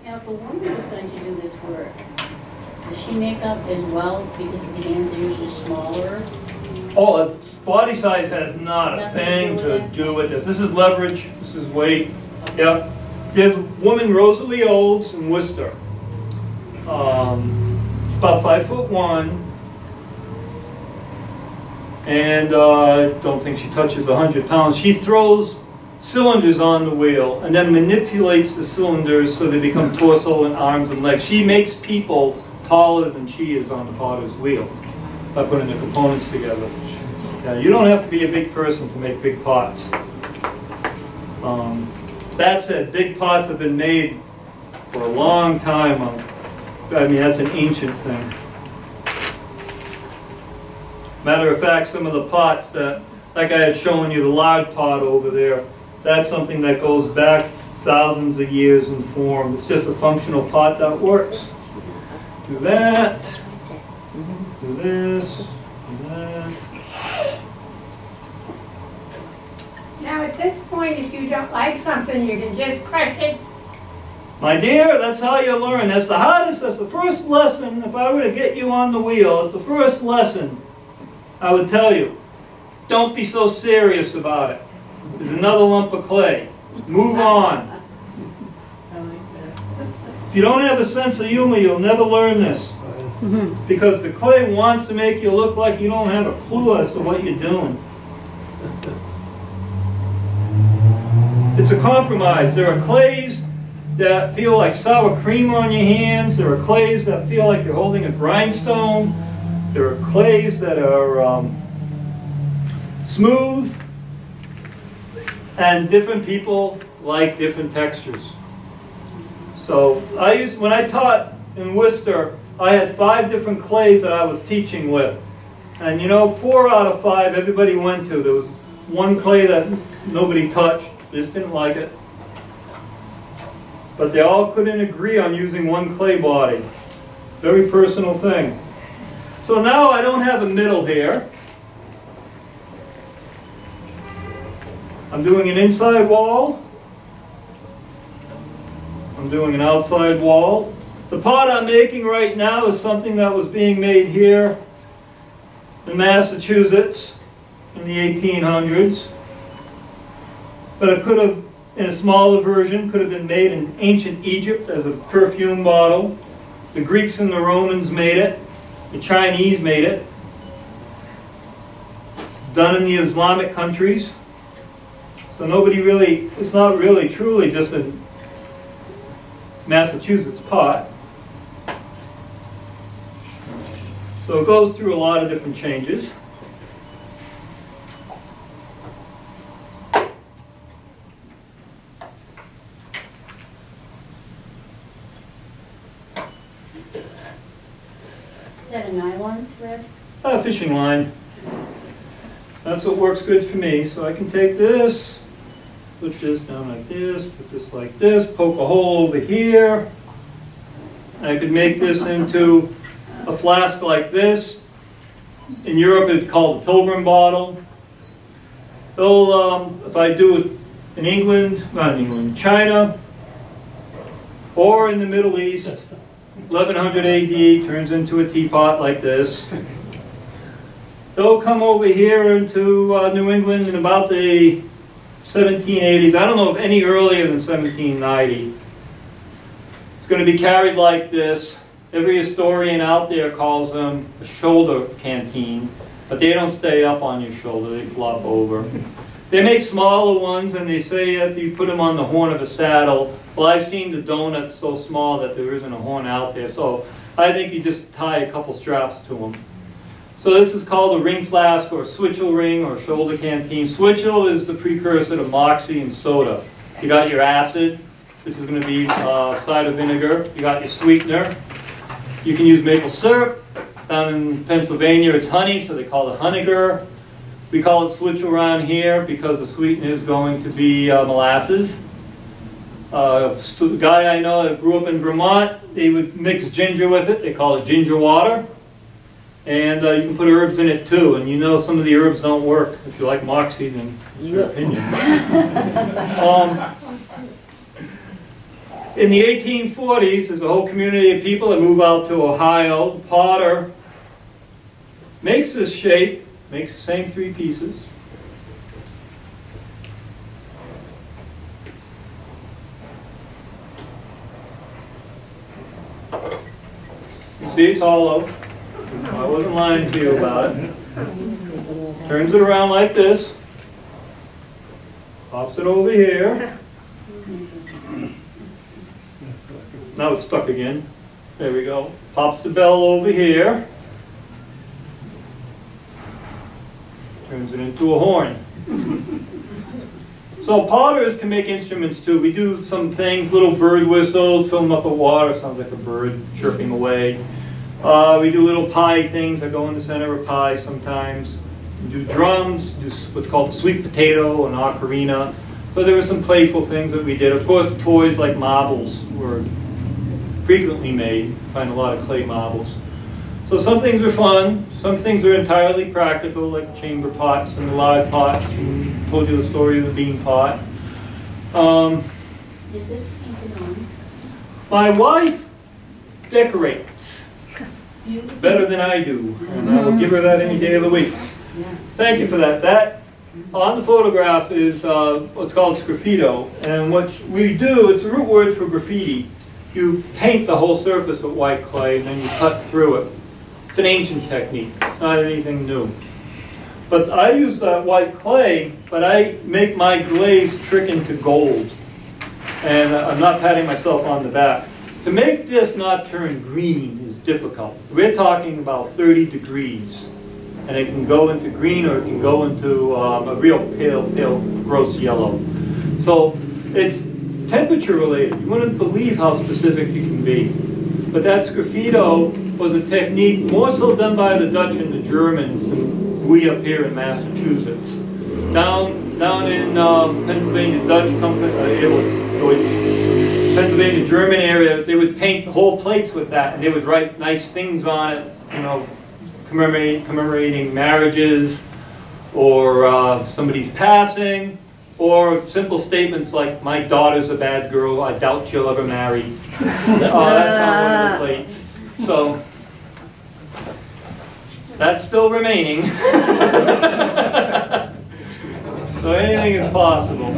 Now, if a woman was going to do this work, does she make up as well because the hands are usually smaller? Oh, body size has not a Nothing thing to do to with it? do with this. This is leverage, this is weight. Yep. There's a woman, Rosalie Olds in Worcester. She's about 5'1". And I don't think she touches 100 pounds. She throws cylinders on the wheel and then manipulates the cylinders so they become torso and arms and legs. She makes people taller than she is on the potter's wheel by putting the components together. Yeah, you don't have to be a big person to make big pots. That said, big pots have been made for a long time. I mean, that's an ancient thing. Matter of fact, some of the pots that, like I had shown you, the lard pot over there, that's something that goes back thousands of years in form. It's just a functional pot that works. Do that, do this, do that. Now, at this point, if you don't like something, you can just crush it. My dear, that's how you learn. That's the hardest, that's the first lesson. If I were to get you on the wheel, it's the first lesson I would tell you. Don't be so serious about it. There's another lump of clay. Move on. If you don't have a sense of humor, you'll never learn this. Because the clay wants to make you look like you don't have a clue as to what you're doing. It's a compromise. There are clays that feel like sour cream on your hands. There are clays that feel like you're holding a grindstone. There are clays that are smooth. And different people like different textures. So when I taught in Worcester, I had 5 different clays that I was teaching with. And you know, 4 out of 5 everybody went to. There was one clay that nobody touched, just didn't like it. But they all couldn't agree on using one clay body. Very personal thing. So now I don't have a middle here. I'm doing an inside wall. I'm doing an outside wall. The pot I'm making right now is something that was being made here in Massachusetts in the 1800s. But it could have, in a smaller version, could have been made in ancient Egypt as a perfume bottle. The Greeks and the Romans made it. The Chinese made it. It's done in the Islamic countries. So nobody really, it's not really truly just a Massachusetts pot. So it goes through a lot of different changes. Is that a nylon thread? A fishing line. That's what works good for me. So I can take this, put this down like this, put this like this, poke a hole over here. I could make this into a flask like this. In Europe it's called a pilgrim bottle. If I do it in England, not in England, China, or in the Middle East, 1100 AD turns into a teapot like this. They'll come over here into New England in about the 1780s. I don't know if any earlier than 1790. It's going to be carried like this. Every historian out there calls them a shoulder canteen, but they don't stay up on your shoulder, they flop over. They make smaller ones and they say if you put them on the horn of a saddle. Well, I've seen the donuts so small that there isn't a horn out there, so I think you just tie a couple straps to them. So this is called a ring flask or switchel ring or shoulder canteen. Switchel is the precursor to moxie and soda. You got your acid, which is going to be cider vinegar. You got your sweetener. You can use maple syrup. Down in Pennsylvania it's honey, so they call it honegar. We call it switchel around here because the sweetener is going to be molasses. The guy I know that grew up in Vermont, they would mix ginger with it. They call it ginger water. And you can put herbs in it too. And you know some of the herbs don't work. If you like moxie, then it's your opinion. In the 1840s, there's a whole community of people that move out to Ohio. The potter makes this shape, makes the same three pieces. You see it's hollow. I wasn't lying to you about it. Turns it around like this. Pops it over here. Now it's stuck again. There we go. Pops the bell over here. Turns it into a horn. So potters can make instruments too. We do some things, little bird whistles, fill them up with water. Sounds like a bird chirping away. We do little pie things that go in the center of pie sometimes. We do drums, do what's called a sweet potato, an ocarina. So there were some playful things that we did. Of course, toys like marbles were frequently made. You find a lot of clay marbles. So some things are fun, some things are entirely practical, like chamber pots and the lard pots. And I told you the story of the bean pot. Is this painted on? My wife decorates better than I do, and I will give her that any day of the week. Thank you for that. That on the photograph is what's called Scruffy Dough, and what we do, it's a root word for graffiti. You paint the whole surface with white clay and then you cut through it. It's an ancient technique. It's not anything new. But I use that white clay, but I make my glaze trick into gold. And I'm not patting myself on the back. To make this not turn green is difficult. We're talking about 30 degrees. And it can go into green or it can go into a real pale, gross yellow. So it's temperature related. You wouldn't believe how specific you can be. But that Scruffy Dough was a technique more so done by the Dutch and the Germans than we up here in Massachusetts. Down Pennsylvania Dutch company, Pennsylvania German area, they would paint whole plates with that, and they would write nice things on it, you know, commemorating marriages, or somebody's passing, or simple statements like, "My daughter's a bad girl, I doubt she'll ever marry." That's on one of the plates. So, that's still remaining. So anything is possible.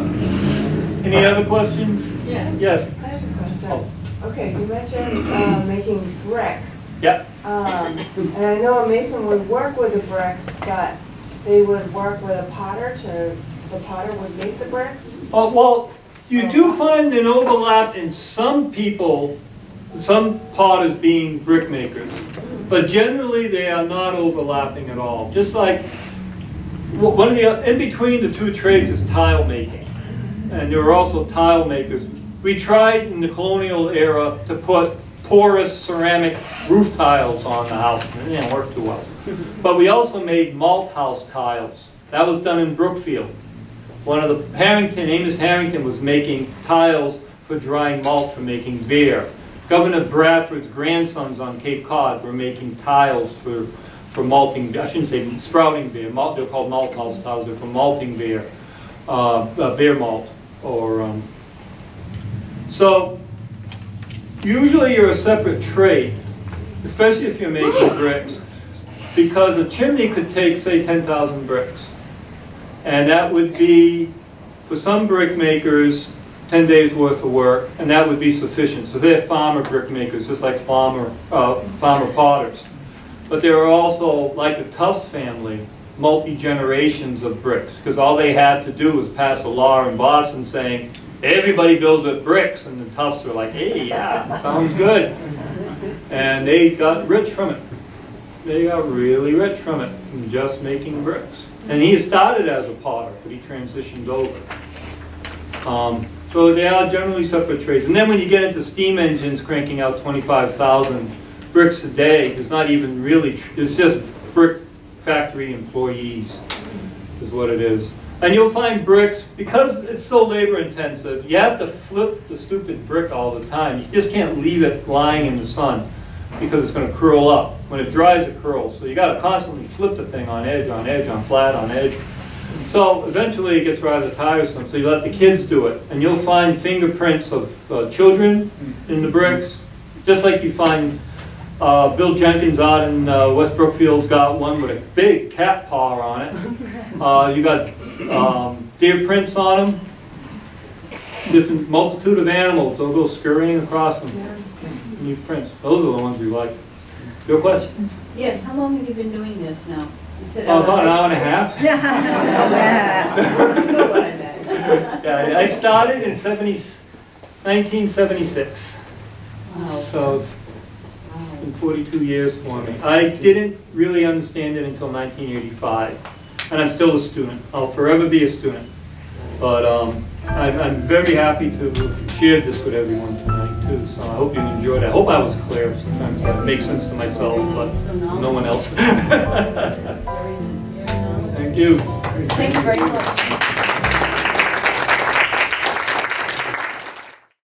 Any other questions? Yes. Yes. I have a question. Oh. Okay, you mentioned making bricks. Yep. And I know a mason would work with the bricks, but they would work with a potter the potter would make the bricks? Well, you do find an overlap in some people, some potters being brick makers, but generally they are not overlapping at all. Just like one of the, in between the two trades is tile making, and there were also tile makers. We tried in the colonial era to put porous ceramic roof tiles on the house, and it didn't work too well. But we also made malt house tiles. That was done in Brookfield. One of the Amos Harrington was making tiles for drying malt for making beer. Governor Bradford's grandsons on Cape Cod were making tiles for malting, I shouldn't say sprouting beer, they're called malt house tiles, they're for malting beer, beer malt. So usually you're a separate trade, especially if you're making bricks, because a chimney could take, say, 10,000 bricks. And that would be, for some brick makers, 10 days worth of work, and that would be sufficient. So they're farmer brick makers, just like farmer potters. But there are also, like the Tufts family, multi-generations of bricks, because all they had to do was pass a law in Boston saying, everybody builds with bricks, and the Tufts were like, hey, yeah, sounds good. And they got rich from it. They got really rich from it, from just making bricks. And he started as a potter, but he transitioned over. So they are generally separate trades. And then when you get into steam engines cranking out 25,000 bricks a day, it's not even really, it's just brick factory employees is what it is. And you'll find bricks, because it's so labor intensive, you have to flip the stupid brick all the time. You just can't leave it lying in the sun, because it's going to curl up. When it dries, it curls. So you got to constantly flip the thing on edge, on flat, on edge. So eventually it gets rather tiresome, so you let the kids do it. And you'll find fingerprints of children in the bricks, just like you find Bill Jenkins out in West Brookfield's got one with a big cat paw on it. You got deer prints on them, different multitude of animals. They'll go scurrying across them. New prints. Those are the ones we like. Your question? Yes, how long have you been doing this now? You said about an hour and a half. Yeah, I started in 1976. Wow. So it's been 42 years for me. I didn't really understand it until 1985. And I'm still a student. I'll forever be a student. But I'm very happy to have shared this with everyone tonight too. So I hope you enjoyed it. I hope I was clear. Sometimes that makes sense to myself, but no one else. Thank you. Thank you very much.